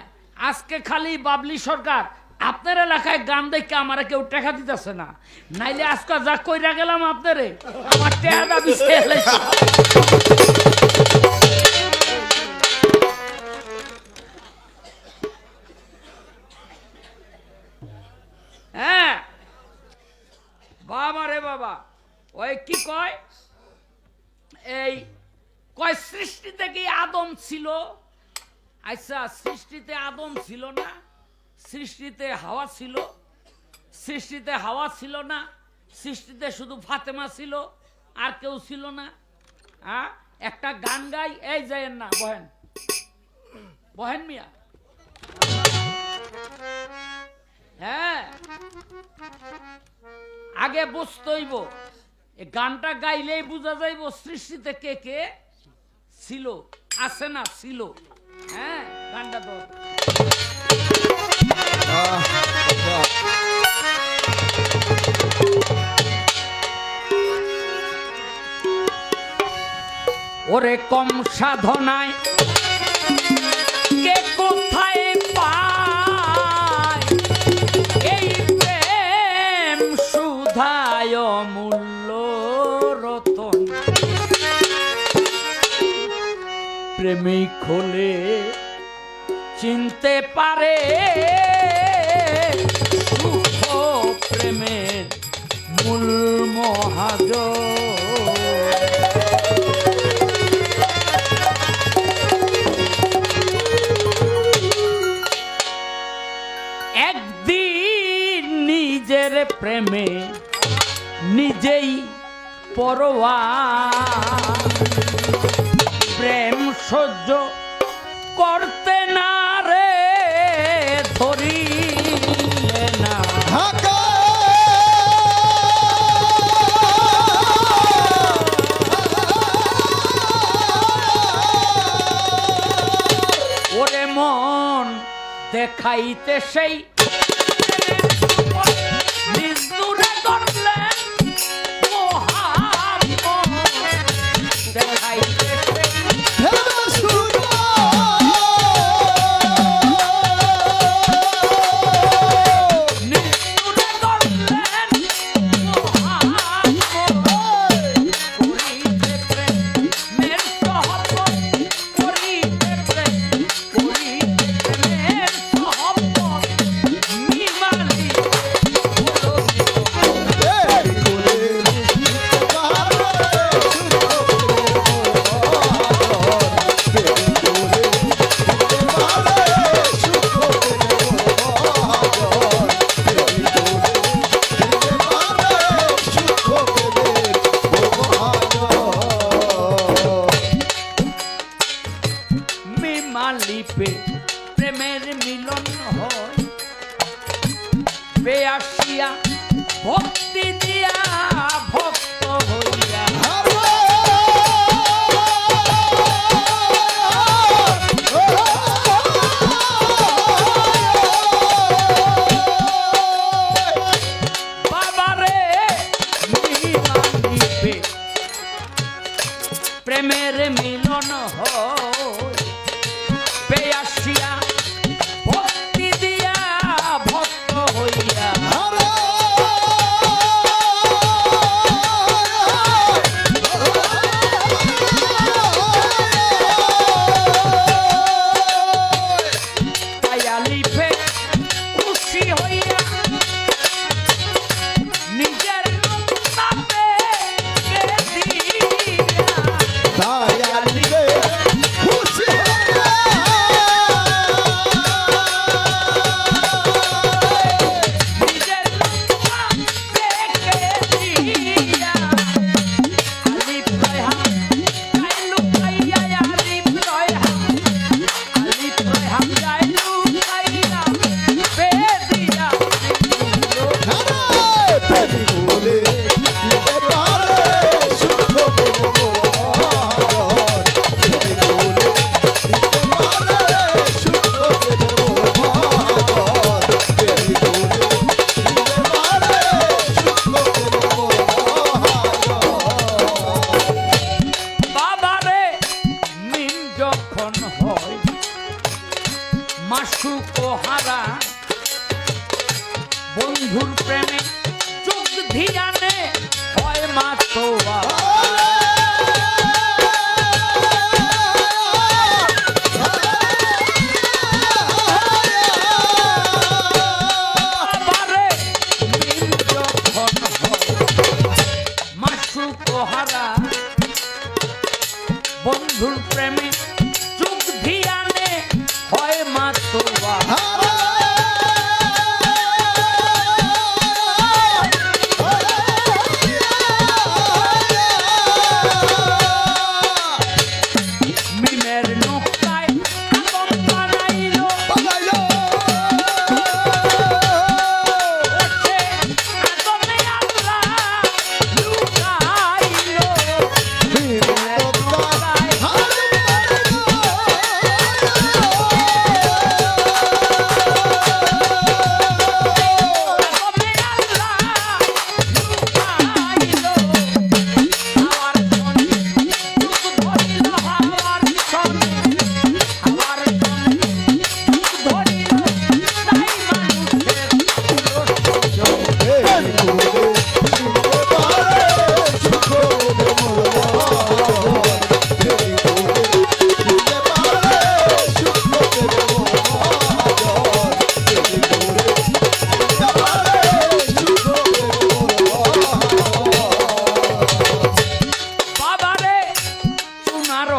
S1: আজকে খালি বাবলি সরকার আপনার এলাকায় গান দেখে আমার কেউ টাকা দিতেছে না, নাইলে আজকে যা কইরা গেলাম আপনারে আমার টাকা দাবি। হ্যাঁ বাবা রে বাবা, ওই কি কয়, এই কয় সৃষ্টি থেকে আদম ছিল। আচ্ছা, সৃষ্টিতে আদম ছিল না, সৃষ্টিতে হাওয়া ছিল, সৃষ্টিতে হাওয়া ছিল না, সৃষ্টিতে শুধু ফাতেমা ছিল, আর কেউ ছিল না। হ্যাঁ, একটা গান গাই, এই যায়েন না, বহেন বহেন মিয়া। হ্যাঁ, আগে বুঝতে হইব, এই গানটা গাইলেই বোঝা যাইব সৃষ্টিতে কে কে ছিল, আছে না ছিল। হ্যাঁ, গানটা তো ওরে কম সাধনায় কে কোথায় পায় এই প্রেম সুধায় মূল্য রতন। প্রেমিক হলে চিনতে পারে সুখ প্রেমের মূল মহাজন। একদিন নিজের প্রেমে নিজেই পরোয়া, প্রেম সহ্য করতে না রে ধরিলে না। ওরে মন দেখাইতে সেই নিজ দূরে করলেন মহামন, দেখাইতে লিপে প্রেমের মিলন হয় বেয়াসিয়া ভক্তি দিয়া ভক্ত হইয়া বাবারে লিপে প্রেমের মিলন হয় বেয়াসিয়া ভক্তি দিয়া ভক্ত হইয়া লিপে খুশি হইয়া নিজের নামে হারা বন্ধুর প্রেমে চোখ ধিয়ানে হয় মাতোয়া বন্ধুর প্রেমে চোখ ধিয়ানে হয় মাতোয়া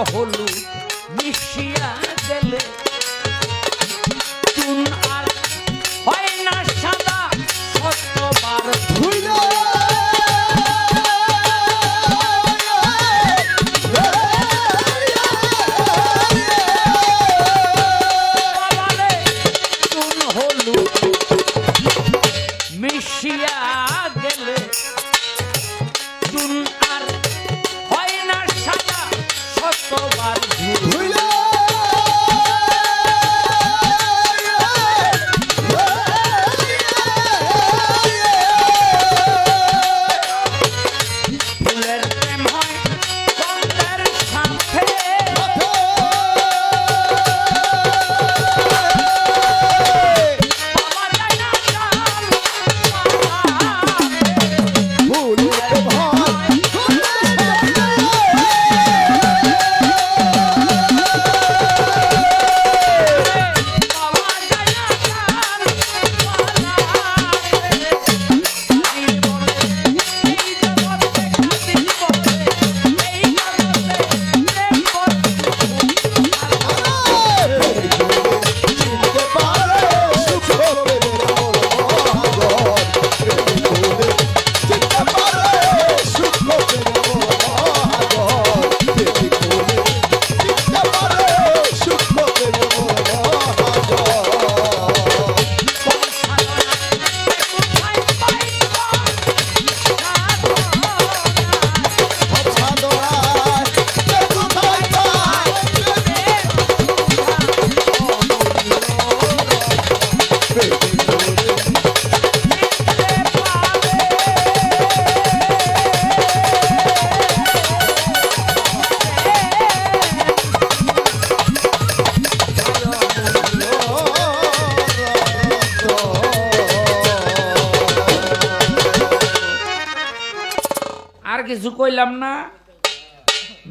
S5: Hula!
S1: কিছু কইলাম না।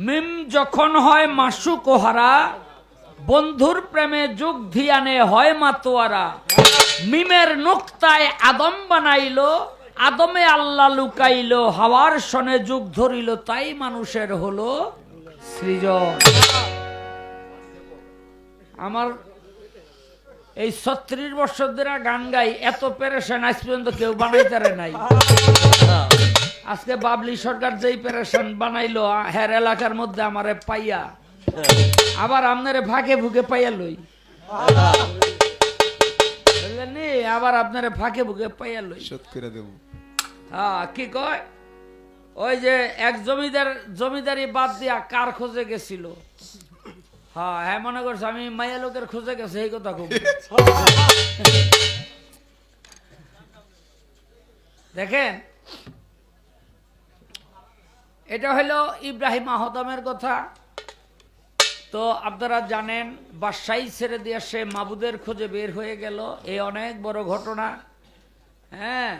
S1: মিম যখন হয় মাসুক হারা, বন্ধুর প্রেমে যুগ ধিয়ানে হয় মাতোয়ারা। মিমের নুক্তায় আদম বানাইলো, আদমে আল্লাহ লুকাইলো, হাওয়ার সনে যুগ ধরিল, তাই মানুষের হলো সৃজন। আমার এই 36 বছর ধরে গান গাই, এত পেরেশান আজ পর্যন্ত কেউ বানাইতে নাই। আজকে বাবলি সরকার যেই পেরেশান বানাইলো হের এলাকার মধ্যে আমারে পাইয়া, আবার আপনারে ফাঁকে ফুকে পাইয়া লই, বুঝলেন নি? আবার আপনারে ফাঁকে ফুকে পাইয়া লই,
S3: শোধ করে দেব।
S1: হ্যাঁ, কি কয় ওই যে এক জমিদারি বাদ দিয়া কার খোঁজে গেছিল? হ্যাঁ হ্যাঁ, মনে করছে আমি মাইয়া লোকের খোঁজে গেছে, এই কথা খুব। দেখেন, এটা হলো ইব্রাহিম আহতামের কথা। তো আপনারা জানেন বাদশাহী ছেড়ে দিয়ে সে মাবুদের খোঁজে বের হয়ে গেল, এই অনেক বড় ঘটনা। হ্যাঁ,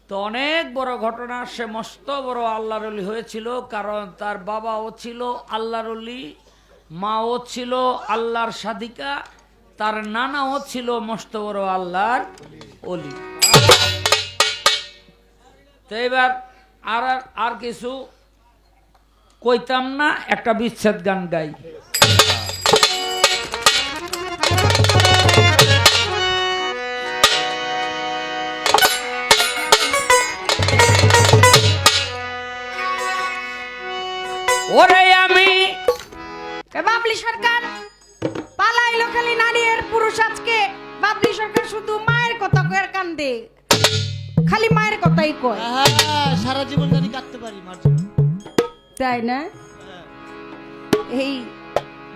S1: তো অনেক বড় ঘটনা। সে মস্ত বড় আল্লাহর ওলি হয়েছিল, কারণ তার বাবাও ছিল আল্লাহর ওলি, মাও ছিল আল্লাহর সাদিকা, তার নানাও ছিল মস্ত বড় আল্লাহর ওলি। তো এবার আর কিছু কইতাম না, একটা বিচ্ছেদ গান গাই। ওরে আমি
S2: বাবলি সরকার পালাইলো খালি নারী আর পুরুষ। আজকে বাবলি সরকার শুধু মায়ের কথা কয়ে কান্দে, খালি মায়ের কথাই কয়।
S3: সারা জীবন জানি কাটতে পারি মার জন্য।
S2: তাই না? এই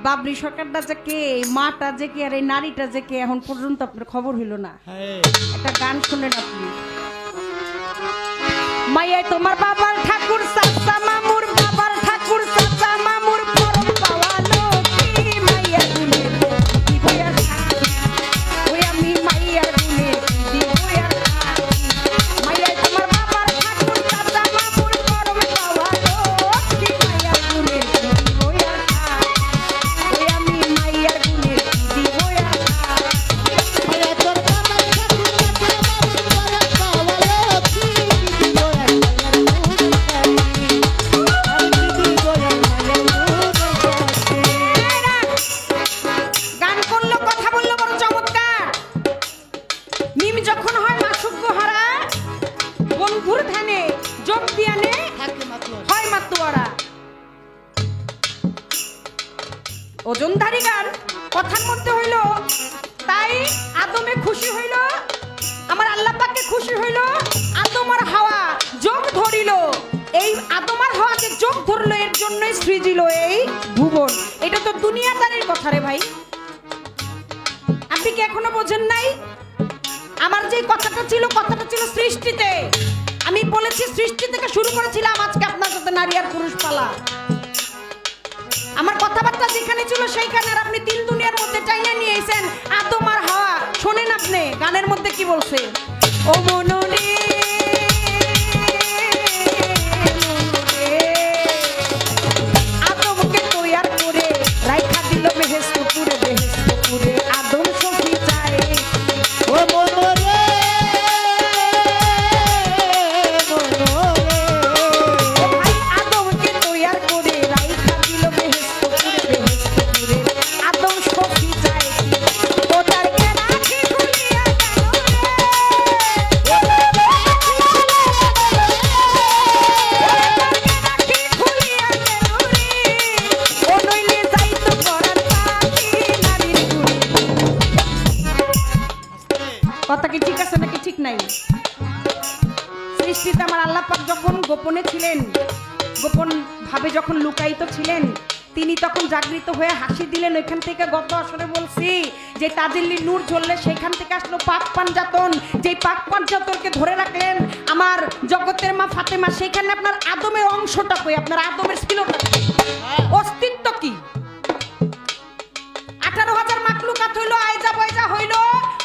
S2: বাবলি সরকারটা যে কে, মাটা যে কে, আর এই নারীটা যে কে, এখন পর্যন্ত আপনার খবর হইল না। একটা গান শুনেন আপনি। মাইয়াই তোমার বাবার ঠাকুর, চাচা মামুর বাবার ঠাকুর, চাচা মামুর পরম পাওয়ানো কি মাইয়া গুনে কি বইয়া থাকি, ওই আমি মাইয়া গুনে কি বইয়া থাকি। মাইয়াই তোমার বাবার ঠাকুর, চাচা মামুর পরম পাওয়ানো কি মাইয়া গুনে কি বইয়া থাকি, ওই আমি মাইয়া গুনে কি বইয়া থাকি।
S3: মাইয়া তোর বাবার ঠাকুর, চাচা মামুর পরম পাওয়ানো কি
S2: গান করলো, কথা বললো বড় চমৎকার। মিম যখন হয় মাসুক হারা, বন্ধুর ধ্যানে যোগ দিয়ানে হয় মাতুয়ারা। ওজনধারী গান কথার মধ্যে হইল, তাই আদমে খুশি হইল, আমার আল্লাহ পাকে খুশি হইল, আদম আর হাওয়া যোগ ধরিল। এই আদম আর হাওয়াকে যোগ ধরলো, এর জন্যই সৃজিল এই ভুবন। এটা তো দুনিয়াদারির কথা রে ভাই, আপনি কি এখনো বোঝেন নাই? আমার যে কথাটা ছিল সৃষ্টিতে। আমি বলেছি সৃষ্টি থেকে শুরু করেছিলাম, আজকে আপনার সাথে নারী আর পুরুষ পালা। আমার কথাবার্তা যেখানে ছিল সেইখানে, আর আপনি তিন দুনিয়ার মধ্যে টাইনে নিয়ে এসেছেন আদম আর হাওয়া। শোনেন আপনি গানের মধ্যে কি বলছে, ও মনরে আদমকে তৈয়ার করে রাইখা দিল বেহেশতপুরে, বেহেশতপুরে আদম সখী চায়।
S3: ও মনরে
S2: ও ভাই আদমকে তৈয়ার করে রাইখা দিল বেহেশতপুরে, বেহেশতপুরে আদম সখী চায়। ও তার কে রাখি খুলিয়া গেল কথা কি ঠিক আছে নাকি ঠিক নাই? সৃষ্টিতে আমার আল্লাহ পাক যখন গোপনে ছিলেন, গোপন ভাবে যখন লুকায়িত ছিলেন, তিনি তখন জাগৃত হয়ে হাসি দিলেন। ওইখান থেকে গত আসরে বলছি যে তাজিল্লি নূর জ্বললে সেখান থেকে আসলো পাক পাঞ্জাতন, যে পাক পাঞ্জাতনকে ধরে রাখলেন আমার জগতের মা ফাতেমা। সেখানে আপনার আদমের অংশটা কই, আপনার আদমের ছিলটা অস্তিত্ব কি? 18,000 মাকলুকাত হইল, আয়জা বয়জা হইল,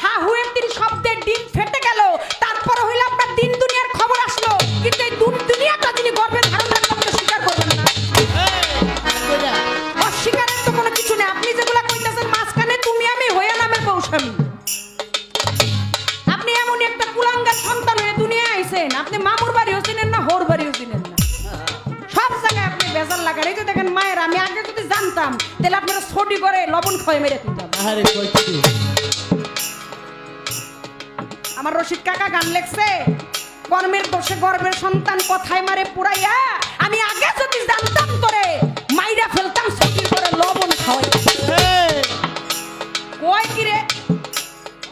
S2: হা হুয়ের 3 শব্দের ডিম ফেটে গেল, তারপর হইল আপনার দিন দুনিয়ার খবর আসলো। কিন্তু এই দুনিয়াটা আসামি। আপনি এমন একটা কুলাঙ্গার সন্তান হয়ে দুনিয়া আইছেন, আপনি মামুর বাড়িও চিনেন না, হোর বাড়িও চিনেন না, সব জায়গায় আপনি বেজার লাগার। এই যে দেখেন মায়ের, আমি আগে যদি জানতাম তাহলে আপনারা ছটি করে লবণ খয়ে মেরে দিতাম।
S3: আরে কইতে
S2: আমার রশিদ কাকা গান লেখছে, কর্মের দোষে গর্বের সন্তান কথায় মারে পুরাইয়া, আমি আগে যদি জানতাম তোরে মাইরা ফেলতাম ছটি করে লবণ খাওয়াই। কয় কি রে,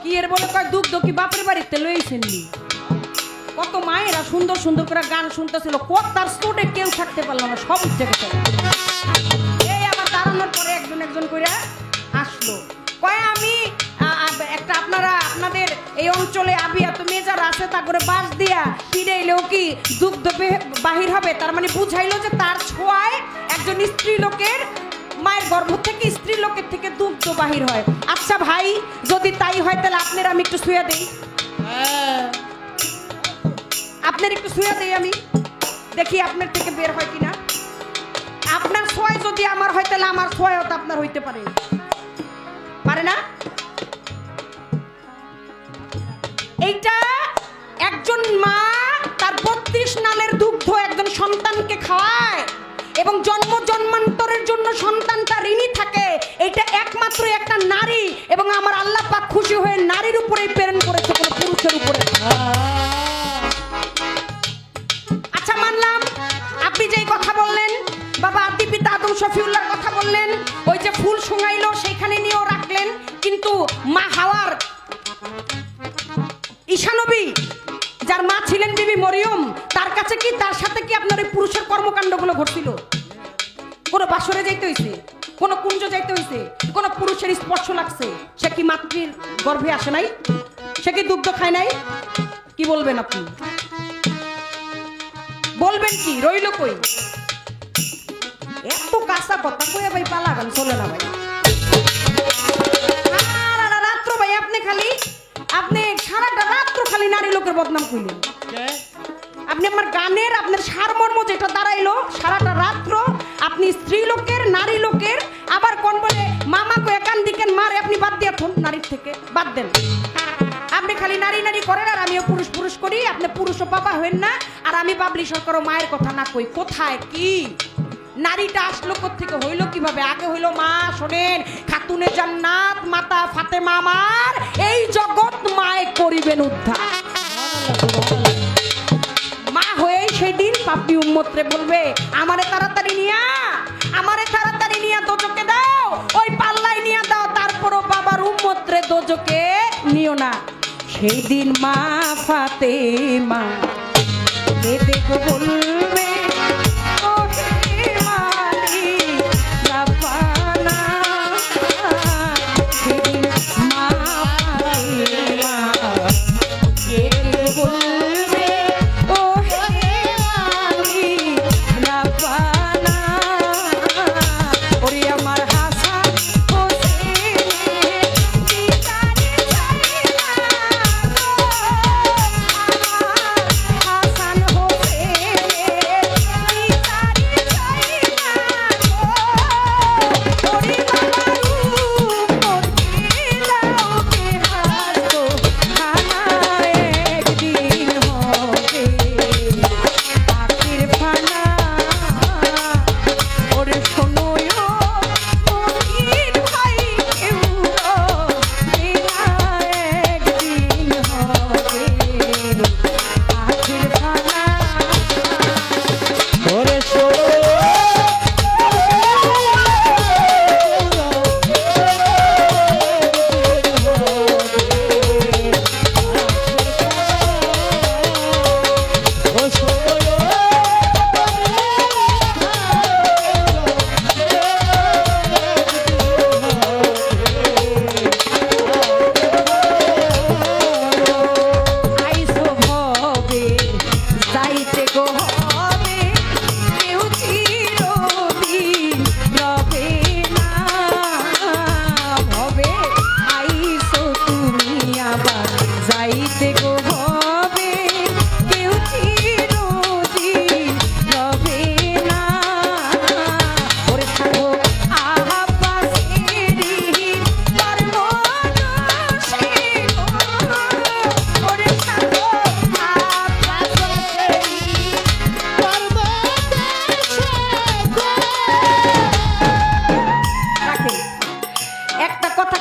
S2: কি এর বলে কয় দুগ্ধ কি বাপের বাড়িতে লইছেন নি? কত মায়েরা সুন্দর সুন্দর করে গান শুনতেছিল, কত তার স্টোরে কেউ থাকতে পারলো না, সব উঠে গেছে। এই আমার দাঁড়ানোর পরে একজন একজন করে আসলো, কয় আমি একটা আপনাদের এই অঞ্চলে আবিয়া তো মেজার আছে, তা করে বাস দিয়া পিড়াইলেও কি দুগ্ধ বাহির হবে? তার মানে বুঝাইলো যে তার ছোঁয়ায় একজন স্ত্রী লোকের মায়ের গর্ভ থেকে স্ত্রী লোকের থেকে দুগ্ধ বাহির হয়। আচ্ছা ভাই, যদি তাই হয় তাহলে আপনার আমি একটু শুয়ে দেই, আপনার একটু শুয়ে দেই, আমি দেখি আপনার থেকে বের হয় কিনা। আপনার ছোঁয় যদি আমার হয় তাহলে আমার ছোঁয়ও তো আপনার হইতে পারে, পারে না? এইটা একজন মা তার 32 নালের দুগ্ধ একজন সন্তানকে খাওয়ায় এবং জন্ম জন্মান্তরের জন্য সন্তানটা ঋণী থাকে। এটা একমাত্র একটা নারী, এবং আমার আল্লাহ পাক খুশি হয়ে নারীর উপরেই প্রেরণ করেছে, কোনো পুরুষের উপরে। আচ্ছা মানলাম, আপনি যেই কথা বললেন বাবা আদি পিতা আদম শফিউল্লাহর কথা বললেন, ওই যে ফুল শুঙাইলো সেইখানে নিয়েও রাখলেন, কিন্তু মা হাওয়ার ঈশা নবী যার মা ছিলেন বিবি মরিয়ম, তার কাছে কি, তার সাথে কি আপনার ওই পুরুষের কর্মকাণ্ডগুলো ঘটছিল? কোনো বাসরে যাইতে হইছে, কোনো কুঞ্জ যাইতে হইছে, কোনো পুরুষের স্পর্শ লাগছে? সে কি মাতৃর গর্ভে আসে নাই? সে কি দুগ্ধ খায় নাই? কি বলবেন আপনি? বলবেন কি? রইল কই? এত কাঁচা কথা কইয়া ভাই পালা গান চলে না ভাই। রাত্র ভাই আপনি সারাটা রাত্র খালি নারী লোকের বদনাম কইলেন। আপনি আমার গানের আপনার সারমর্ম যেটা দাঁড়াইলো, সারাটা রাত্র আপনি স্ত্রী লোকের নারী লোকের, আবার কোন বলে মামা কয়ে কান দিকেন মারে, আপনি বাদ দিয়ে থন, নারীর থেকে বাদ দেন। আপনি খালি নারী নারী করেন আর আমিও পুরুষ পুরুষ করি, আপনি পুরুষও বাবা হইন না, আর আমি বাবলি সরকারও মায়ের কথা না কই। কোথায় কি নারীটা আসলো কোত্থেকে, হইলো কিভাবে? আগে হইলো মা, শোনেন, খাতুনে জান্নাত মাতা ফাতেমা আমার, এই জগৎ মায়ে করিবেন উদ্ধার। মা হয়ে সেদিন পাপী উম্মতরে বলবে, আমারে তাড়াতাড়ি নিয়া দোজকে দাও, ওই পাল্লাই নিয়া দাও, তারপরও বাবার উম্মতরে দোজকে নিও না। সেই দিন মা ফাতেমা দেখো বলবে,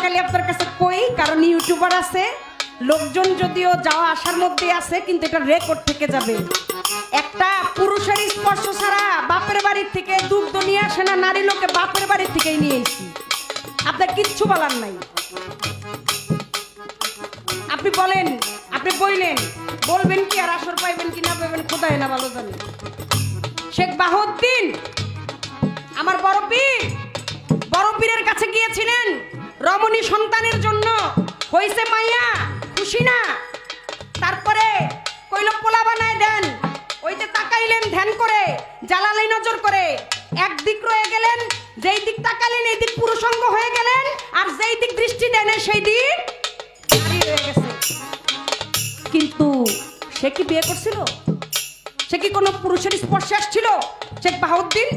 S2: খালি আপনার কাছে কই, কারণ ইউটিউবার আছে, লোকজন যদিও যাওয়া আসার মধ্যে আছে, কিন্তু এটা রেকর্ড থেকে যাবে। একটা পুরুষের স্পর্শ ছাড়া বাপের বাড়ির থেকে দুগ্ধ নিয়ে আসে না, নারী লোকে বাপের বাড়ির থেকেই নিয়ে এসেছি। আপনার কিচ্ছু বলার নাই। আপনি বলেন, আপনি বললেন, বলবেন কি আর আসর পাইবেন কি না পাইবেন খোদাই না ভালো জানে। শেখ বাহাউদ্দিন আমার বড় পীরের কাছে গিয়েছিলেন রমণী সন্তানের জন্য, হইছে মাইয়া, খুশি না, তারপরে কইল পোলা বানায় দেন, ওই যে তাকাইলেন ধ্যান করে, জ্বালালে নজর করে, একদিক রয়ে গেলেন, যেই দিক তাকালেন এই দিক পুরুষঙ্গ হয়ে গেলেন, আর যেই দিক দৃষ্টি দেন সেই দিক নারী হয়ে গেছে। কিন্তু সে কি বিয়ে করছিল? সে কি কোনো পুরুষের স্পর্শে আসছিল? শেখ বাহাউদ্দিন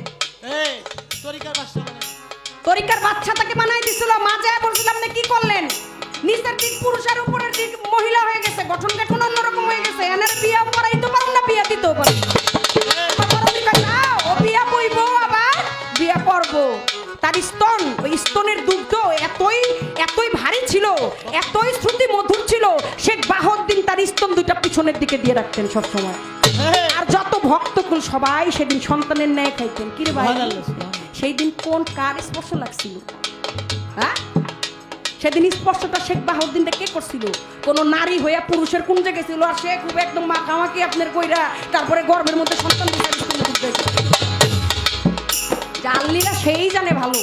S2: তরিকার বাচ্চা তাকে বানাই দিছিল। মা যায় বলছিলাম না কি করলেন, নিচের দিক পুরুষ আর উপরের দিক মহিলা হয়ে গেছে, গঠন গঠন অন্যরকম হয়ে গেছে। এনার বিয়া করাইতে পারেন না, বিয়া দিতেও পারেন। ও বিয়া বইব আবার বিয়া করব। তার স্তন, ওই স্তনের দুগ্ধ এতই ভারী ছিল, এতই শ্রুতি মধুর ছিল, শেখ বাহাউদ্দিন তার স্তন দুইটা পিছনের দিকে দিয়ে রাখতেন সবসময়। আর যত ভক্তকুল সবাই সেদিন সন্তানের ন্যায় খাইতেন। কি রে ভাই, সেই দিন কোন কার স্পর্শ লাগছিল? হ্যাঁ, সেদিন স্পর্শটা শেখ বাহাউদ্দিনটা কে করছিল? কোন নারী হইয়া পুরুষের কোন জায়গায় ছিল? আর সে খুব একদম মাখামাখি আপনার কইরা তারপরে গর্ভের মধ্যে সন্তান জানলিরা সেই জানে ভালো।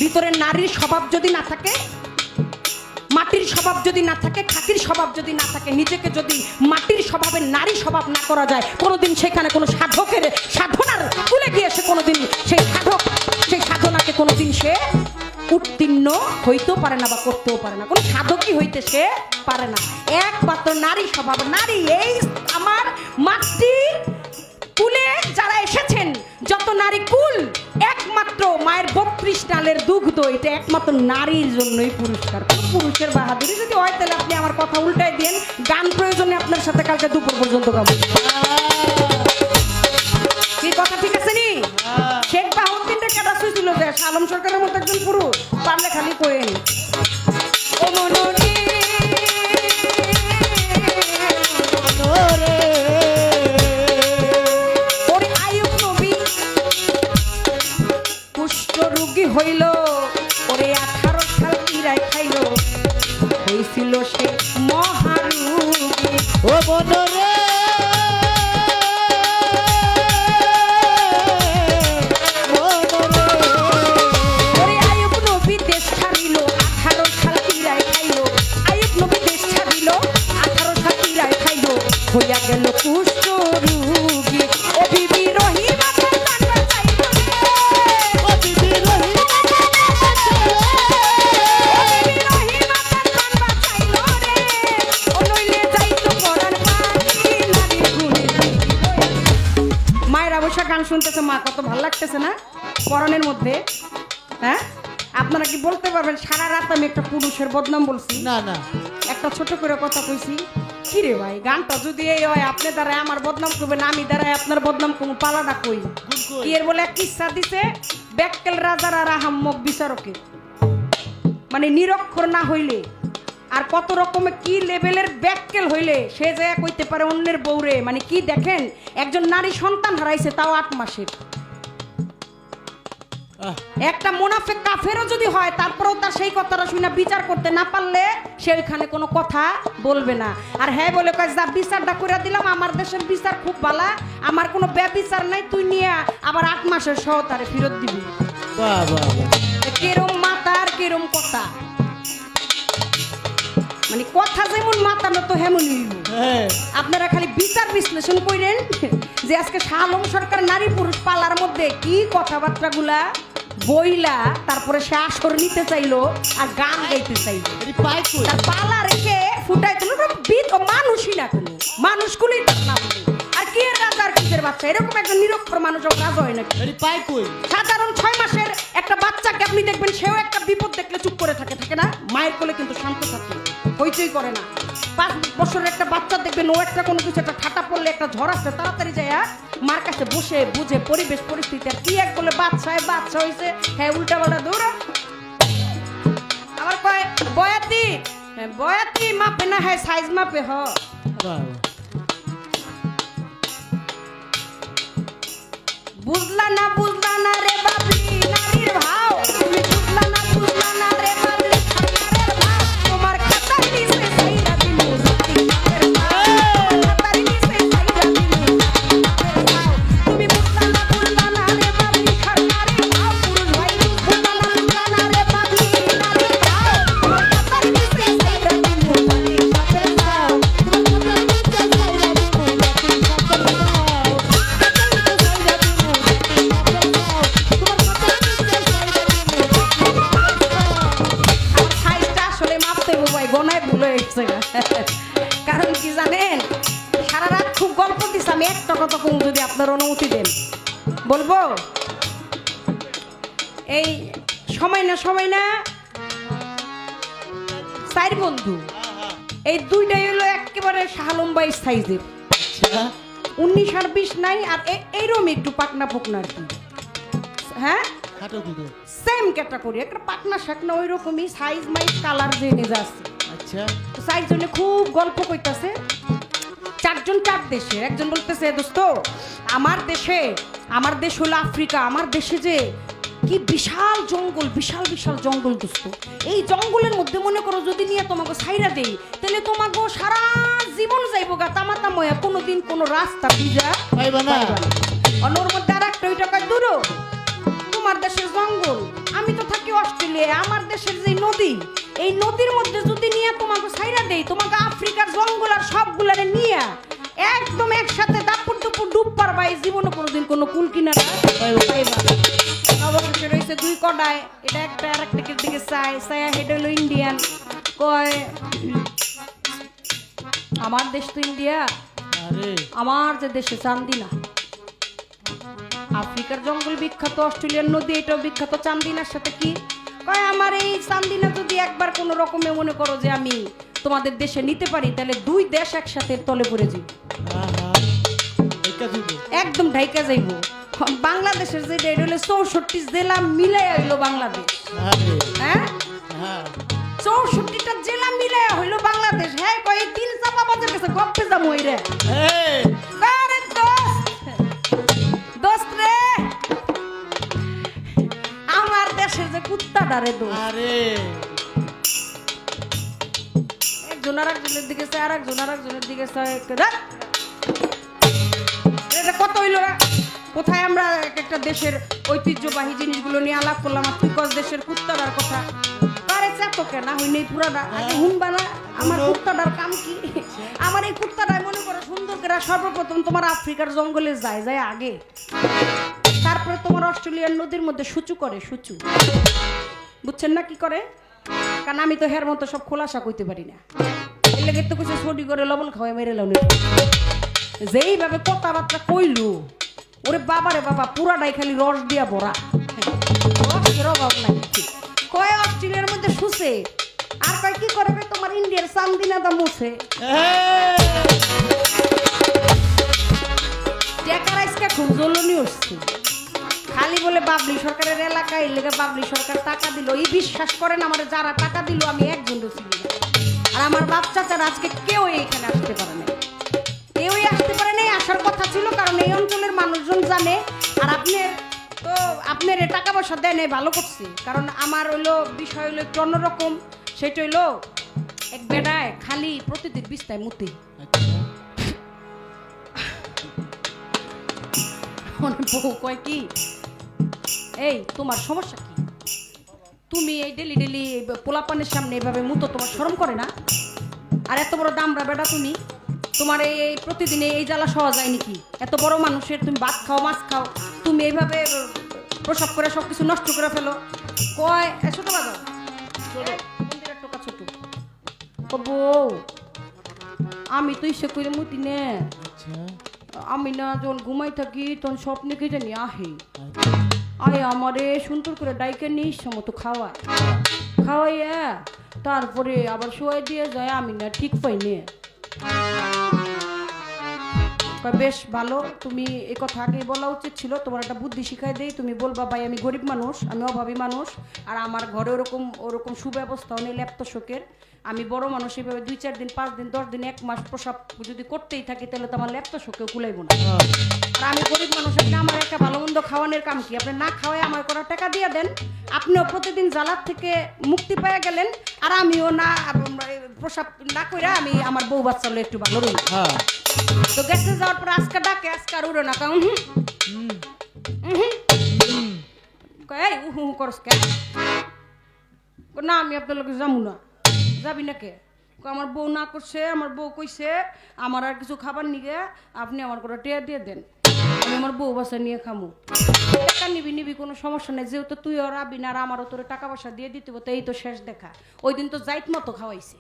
S2: ভিতরে নারীর স্বভাব যদি না থাকে, মাটির স্বভাব যদি না থাকে, খাতির স্বভাব যদি না থাকে, নিজেকে যদি মাটির স্বভাবের নারী স্বভাব না করা যায়, কোনোদিন সেখানে কোনো সাধকের সাধনার কুলে গিয়ে সে কোনোদিন সেই সাধনাকে কোনোদিন সে উত্তীর্ণ হইতেও পারে না বা করতেও পারে না। কোনো সাধকই হইতে সে পারে না। একমাত্র নারী স্বভাব, নারী। এই আমার মাতৃ কুলে যারা এসেছেন, যত নারী কুল, একমাত্র মায়ের 32 নালের দুগ্ধ, এটা একমাত্র নারীর জন্যই পুরস্কার। পুরুষের বাহাদুরি যদি হয় তাহলে আপনি আমার কথা উল্টাই দেন, গান প্রয়োজনে আপনার সাথে কালকে দুপুর পর্যন্ত গাবো। কি কথা ঠিক আছে নি? শেখ বাহাউদ্দিনটা কেডা শুইছিল যে আলম সরকারের মতো একজন পুরুষ? পারলে খালি কোয়েন ও মনরে ওরে আয়ুব নবী কুষ্ঠ রোগী হইল, ওরে 18 সাল কিরাই খাইল, হইছিল সে মহারোগী।
S3: ও মনরে
S2: হইয়া গেল কুষ্ঠ রোগী। ও বিবি রহিমা প্রাণ বাঁচাইল রে, ও বিবি রহিমা প্রাণ বাঁচাইল রে, ও নইলে যাইতো পরাণ পাখি নারীর গুণে। মায়ের অবশ্য গান শুনতেছে, মা কত ভালো লাগতেছে না পরাণের মধ্যে? হ্যাঁ, আপনারা কি বলতে পারবেন সারা রাত আমি একটা পুরুষের বদনাম বলছি?
S3: না না,
S2: একটা ছোট করে কথা কইছি। কি রে ভাই, গানটা যদি এই হয় আপনি দ্বারাই আমার বদনাম করবেন, আমি দ্বারাই আপনার বদনাম করবো, পালাটা কই? কি এর বলে এক কিচ্ছা দিছে, ব্যাককেল রাজার আর আহাম্মক বিচারকের, মানে নিরক্ষর না হইলে আর কত রকমের কি লেভেলের ব্যাককেল হইলে সে যায় কইতে পারে অন্যের বউরে। মানে কি দেখেন, একজন নারী সন্তান হারাইছে, তাও 8 মাসের। একটা মুনাফিক কাফেরও যদি হয়, তারপরেও তার সেই কথাটা শুনে বিচার করতে না পারলে সে ওইখানে কোনো কথা বলবে না। আর হ্যাঁ বলে কয় যা বিচারটা করে দিলাম, আমার দেশের বিচার খুব ভালো, আমার কোনো ব্যবিচার নাই, তুই নিয়ে আবার 8 মাসের সহ তারে ফেরত দিবি।
S3: বাহ বাহ,
S2: কেরম মাথা আর কেরম কথা, মানে কথা যেমন মাতানো তো হেমনই। আপনারা খালি বিচার বিশ্লেষণ করেন যে আজকে শাহ আলম সরকার নারী পুরুষ পালার মধ্যে কি কথাবার্তা গুলা বইলা, তারপরে সে আসর নিতে চাইলো আর গান গাইতে চাইলো, তার পালা রেখে ফুটাই তুলো মানুষই না, কোনো মানুষগুলি না বলে। আর কি এর রাজা আর কিসের বাচ্চা? এরকম একটা নিরক্ষর মানুষ রাজা হয় নাকি? সাধারণ 6 মাসের একটা বাচ্চাকে আপনি দেখবেন, সেও একটা বিপদ দেখলে চুপ করে থাকে, থাকে না? মায়ের কোলে কিন্তু শান্ত থাকে, হইচই করে না। 5 বছরের একটা বাচ্চা দেখবেন, ও একটা কোনো কিছু একটা ঠাটা পড়লে, একটা ঝড় আসছে, তাড়াতাড়ি যায় মার কাছে বসে বুঝে পরিবেশ পরিস্থিতি। আর কি এক বলে বাচ্চা হয়েছে, হ্যাঁ উল্টা পাল্টা দৌড়া। আবার বয়াতি মাপে না হ্যাঁ সাইজ মাপে হ বুঝলা না রে বাবলি নারীর ভাও তুমি বুঝলা না রে বাবলি খাতারের ভাও তোমার খাতার নিচে সাইরা দিমু জাতি বাপের ভাও খাতার নিচে সাইরা দিমু জাতি বাপের ভাও তুমি বুঝলা না রে বাবলি খাতারের ভাও পুরুষ ভাই বুঝলা না রে বাবলি নারীর ভাও তোমার খাতার নিচে সাইরা দিমু জাতি বাপের ভাও
S3: তোমার কথা নিতে চাইরা দিমু জাতি বাপের ভাও
S2: সাইজটা আসলে মাপতে ভাই গনায় ভুল হয়ে গেছে কারণ কি জানেন সারা রাত খুব গল্প দিছে আমি একটা কথা কম যদি আপনার অনুমতি দেন বলবো এই সময় না চার বন্ধু এই দুইটাই হলো একেবারে শাহালম্বাই সাইজের 19 আর 20 নাই আর এইরকম একটু পাকনা পোকনা আর কি হ্যাঁ
S3: খাটো খুদো
S2: সেম ক্যাটাগরি একটা পাকনা শাকনা ওই রকমই সাইজ মাইজ কালার যে নিজে আছে
S3: আচ্ছা
S2: চারজনে খুব গল্প কইতাছে চারজন চার দেশে একজন বলতেছে দোস্ত আমার দেশ হলো আফ্রিকা আমার দেশে যে কি বিশাল জঙ্গল দোস্ত এই জঙ্গলের মধ্যে মনে করো যদি নিয়ে তোমাকে সাইরা দেই তাহলে তোমাকে সারা জীবন যাইবো গা তামাতাময়া কোনোদিন কোনো রাস্তা ভিজা
S3: পাইবা না
S2: অন্যর মধ্যে আর একটা ওই টাকা দূরও তোমার দেশের জঙ্গল আমি তো থাকি অস্ট্রেলিয়ায় আমার দেশের যে নদী এই নদীর মধ্যে যদি নিয়ে তোমাকে ছাইরা দেই তোমাকে আফ্রিকার জঙ্গল আর সবগুলারে নিয়ে একদম একসাথে দাপুর দুপুর ডুব পারবা এই জীবনে কোনোদিন কোনো কুল কিনারা পাইবা না। অবশেষে রয়েছে দুই কডায় এটা একটা আর একটা দিকে চায়া হেড হলো ইন্ডিয়ান কয় আমার দেশ তো ইন্ডিয়া
S3: আরে
S2: আমার যে দেশে চান্দি না আফ্রিকার জঙ্গল বিখ্যাত অস্ট্রেলিয়ার নদী এটাও বিখ্যাত চান্দিনার সাথে কি কয় আমার এই চান্দিনা যদি একবার কোনো রকমে মনে করো যে আমি তোমাদের দেশে নিতে পারি তাহলে দুই দেশ একসাথে তলে পড়ে যাবে
S3: আহা এইটা দিব
S2: একদম ঢাইকা যাইব বাংলাদেশের যে এটা হলো 64 জেলা মিলাই হইলো বাংলাদেশ
S3: আরে
S2: হ্যাঁ
S3: হ্যাঁ
S2: 64টা জেলা মিলাই হইলো বাংলাদেশ হ্যাঁ কয় এই তিন চাপা বাজার কাছে গপ্পে যাবো ওই রে
S3: এই
S2: আরে দোস্ত রে আমার দেশের যে কুত্তাটা রে দোস্ত
S3: আরে
S2: একজন আর একজনের দিকে চায় আর একজন আর একজনের দিকে চায় এটা কত হইল না কোথায় আমরা এক একটা দেশের ঐতিহ্যবাহী জিনিসগুলো নিয়ে আলাপ করলাম আর তুই কস দেশের কুত্তাটার কথা আরে চাতো কেন হইনি পুরাটা আগে হুনবা না আমার কুত্তাটার কাম কি আমার এই কুত্তাটাই মনে করে সুন্দর করে সর্বপ্রথম তোমার আফ্রিকার জঙ্গলে যায় আগে তারপরে তোমার অস্ট্রেলিয়ার নদীর মধ্যে সুচু করে সুচু বুঝছেন না কি করে কারণ আমি তো হের মতো সব খোলাসা কইতে পারি না এর লেগে তো কিছু ছড়ি করে লবণ খাওয়াই মেরে লাউনি যেইভাবে কথাবার্তা কইলু ওরে বাবারে বাবা পুরাটাই খালি রস দিয়া ভরা রসের অভাব নাই কয় অস্ট্রেলিয়ার মধ্যে শুষে আর কয় কি করবে তোমার ইন্ডিয়ার চান্দিনা দা মুছে টেকার আজকে খুব জ্বলনি উঠছে খালি বলে বাবলি সরকারের এলাকায় এর লেগে বাবলি সরকার টাকা দিল এই বিশ্বাস করেন আমার যারা টাকা দিল আমি একজন ছিল আর আমার বাপ চাচারা আজকে কেউ এইখানে আসতে পারে না কেউই আসতে পারে নাই আসার কথা ছিল কারণ এই অঞ্চলের মানুষজন জানে আর আপনার টাকা পয়সা দেয় নাই ভালো করছে কারণ আমার হইলো বিষয় হইলো একটু অন্যরকম সেটা হইলো এক বেড়ায় খালি প্রতিদিন বিস্তায় মুতে বউ কয় কি এই তোমার সমস্যা কি তুমি এই ডেলি পোলাপানের সামনে এইভাবে মুতো তোমার শরম করে না আর এত বড় দামরা বেটা তুমি তোমার এই প্রতিদিনে এই জ্বালা সহজ যায় নাকি এত বড় মানুষের তুমি ভাত খাও মাছ খাও তুমি এইভাবে প্রসব করে সবকিছু নষ্ট করে ফেলো কয় ছোট বাজার টোকা ছোট বউ আমি তো ইচ্ছে করে মুতি নে আমি না যখন ঘুমাই থাকি তখন স্বপ্নে কে জানি আহে আরে আমারে সুন্দর করে ডাইকে নিস মতো খাওয়াইয়া তারপরে আবার শোয়াই দিয়ে যায় আমি না ঠিক পাই নে কয় বেশ ভালো, তুমি এই কথা আগেই বলা উচিত ছিল, তোমার একটা বুদ্ধি শিখাই দেই, তুমি বলবা ভাই আমি গরিব মানুষ, আমি অভাবী মানুষ, আর আমার ঘরে ওরকম সুব্যবস্থাও নেই ল্যাপটপের, আমি বড় মানুষ, এইভাবে 2-4 দিন 5 দিন 10 দিন 1 মাস প্রসাব যদি করতেই থাকি তাহলে তো আমার ল্যাপটপেও কুলাইব না। আর আমি গরিব মানুষ, আপনি আমার একটা ভালো মন্দ খাওয়ানোর কাম কি? আপনি না খাওয়াই আমার করা টাকা দিয়ে দেন, আপনিও প্রতিদিন জ্বালার থেকে মুক্তি পেয়ে গেলেন, আর আমিও না প্রসাব না কইরা আমি আমার বউ বাচ্চা হলে একটু ভালো রইল। তো গেছে যাওয়ার পর আজকে ডাকে, আজকে আর উড়ো না, কারণ এই উহু করস কে? না আমি আপনার লোকে যাবো না। যাবি না কে? আমার বউ না করছে, আমার বউ কইছে আমার আর কিছু খাবার নিগে আপনি আমার করে টেয়া দিয়ে দেন, আমি আমার বউ বাচ্চা নিয়ে খামু। টাকা নিবি কোনো সমস্যা নেই, যেহেতু তুই ওর আবি না আর আমারও তোর টাকা পয়সা দিয়ে দিতে তো এই তো শেষ দেখা। ওই দিন তো যাইত মতো খাওয়াইছে,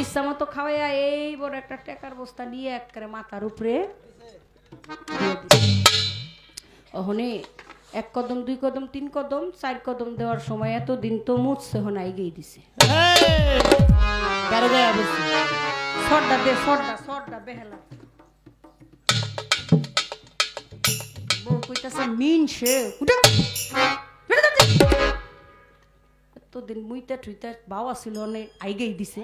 S2: ইচ্ছা মতো খাওয়াইয়া এই বড় একটা টাকার বস্তা নিয়ে একেবারে মাথার উপরে ওহনে 1 কদম 2 কদম 3 কদম 4 কদম দেওয়ার সময় এতদিন তো মুছছে হন আইগেই দিছে। সর্দা দে সর্দা বেহেলা বউ কইতাছে মিনছে এতদিন মুইতা ঠুইতা বাবা ছিল অনে আইগেই দিছে।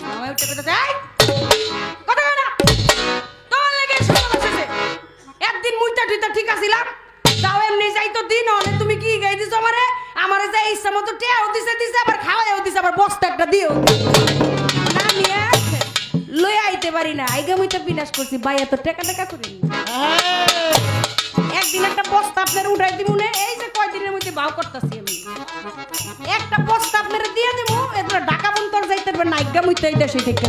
S2: মামা উঠে কইতাছে এই কথা কই না তোমার লাগি সমস্যা আছে। একদিন মুইতা ঠুইতা ঠিক আছিলাম, তাও এমনি যাই তো দিন হলে তুমি কি গাই দিছো আমারে যে ইচ্ছা মতো টেয়াও দিছে আবার খাওয়াও দিছে, আবার বস্তা একটা দিও না নিয়ে লই আইতে পারি না, আইগা মুইতা বিনাশ করছি ভাই, এত টাকা করি একদিন একটা বস্তা আপনার উঠাই দিব না, এই যে কয়দিনের মধ্যে বাউ করতেছি আমি একটা বস্তা আপনার দিয়ে দেবো, এরপর ঢাকা বন্তর যাইতে পারবেন না, আইগা মুইতা এই দেশে থেকে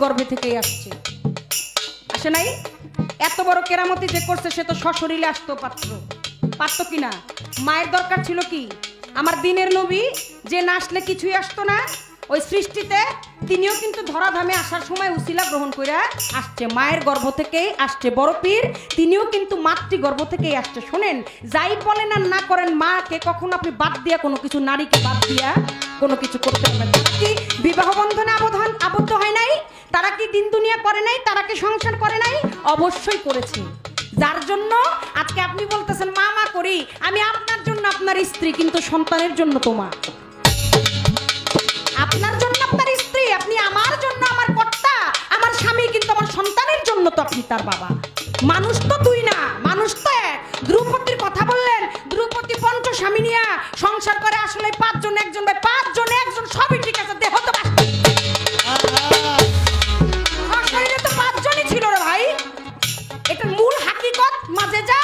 S2: গর্ভে থেকেই আসছে, আসে নাই? এত বড় কেরামতি যে করছে সে তো সশরীরে আসতো পারতো কিনা? মায়ের দরকার ছিল কি? আমার দিনের নবী যে না আসলে কিছুই আসতো না, ওই সৃষ্টিতে তিনিও কিন্তু ধরাধামে আসার সময় উসিলা গ্রহণ করে আসছে, মায়ের গর্ভ থেকেই আসছে। বড় পীর তিনিও কিন্তু মাতৃগর্ভ থেকেই আসছে। শোনেন, যাই বলেন আর না করেন, মাকে কখনো আপনি বাদ দিয়া কোনো কিছু, নারীকে বাদ দিয়া কোনো কিছু করতে পারবেন। তারা কি বিবাহ বন্ধনে আবদ্ধ হয় নাই? তারা কি দিন দুনিয়া করে নাই? তারা কি সংসার করে নাই? অবশ্যই করেছে। যার জন্য আজকে আপনি বলতেছেন মা করি, আমি আপনার জন্য আপনার স্ত্রী, কিন্তু সন্তানের জন্য তো মা। আপনার জন্য আপনার স্ত্রী, আপনি আমার জন্য আমার কর্তা, আমার স্বামী, কিন্তু আমার সন্তানের জন্য তো আপনি তার বাবা। মানুষ তো দুই না, মানুষ তো এক। দ্রৌপদীর কথা বললেন, দ্রৌপদী পঞ্চস্বামী নিয়ে সংসার করে, আসলে 5 জন, একজন ভাই 5 জন, একজন সবই ঠিক আছে, দেহ তো শরীরে তো 5 জনই ছিল রে ভাই। এটা মূল হাকিকত, মাঝে যা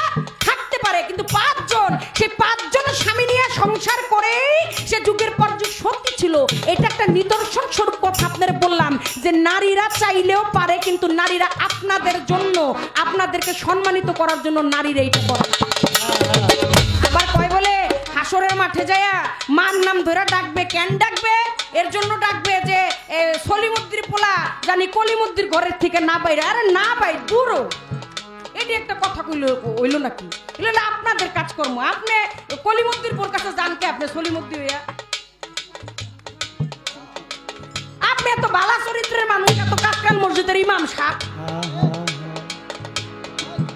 S2: থাকতে পারে, কিন্তু 5 জন, সেই 5 জন স্বামী নিয়ে সংসার করে সে যুগের পর যুগ সত্যি ছিল। এটা একটা নিদর্শন স্বরূপ কথা আপনাদের বললাম যে নারীরা চাইলেও পারে, কিন্তু নারীরা আপনাদের জন্য, আপনাদেরকে সম্মানিত করার জন্য নারীরা এটা করে। আবার কয় বলে হাসরের মাঠে যায় মার নাম ধরে ডাকবে, কেন ডাকবে? এর জন্য ডাকবে যে সলিমুদ্দির পোলা জানি কলিমুদ্দির ঘরের থেকে না বাইরে, আরে না ভাই দূরও। এটি একটা কথা কইল নাকি? এগুলো আপনাদের কাজকর্ম। আপনি কলিমুদ্দির পোর কাছে জানকে আপনি সলিমুদ্দি হইয়া, আপনি এত বালা চরিত্রের মানুষ, এত কাকরান মসজিদের ইমাম সাহেব।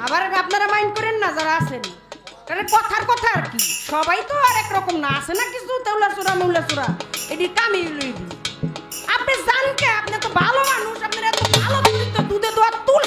S2: আবার আপনারা মাইন্ড করেন না যারা আছেন, আরে কথার কথা আর কি, সবাই তো আর একরকম না, আছে না কিছু তেউলা চূড়া মৌলা চূড়া, এটি কামি লইবি। আপনি জানকে, আপনি তো ভালো মানুষ, আপনার এত ভালো ব্যক্তিত্ব, দুধে দোয়া তুল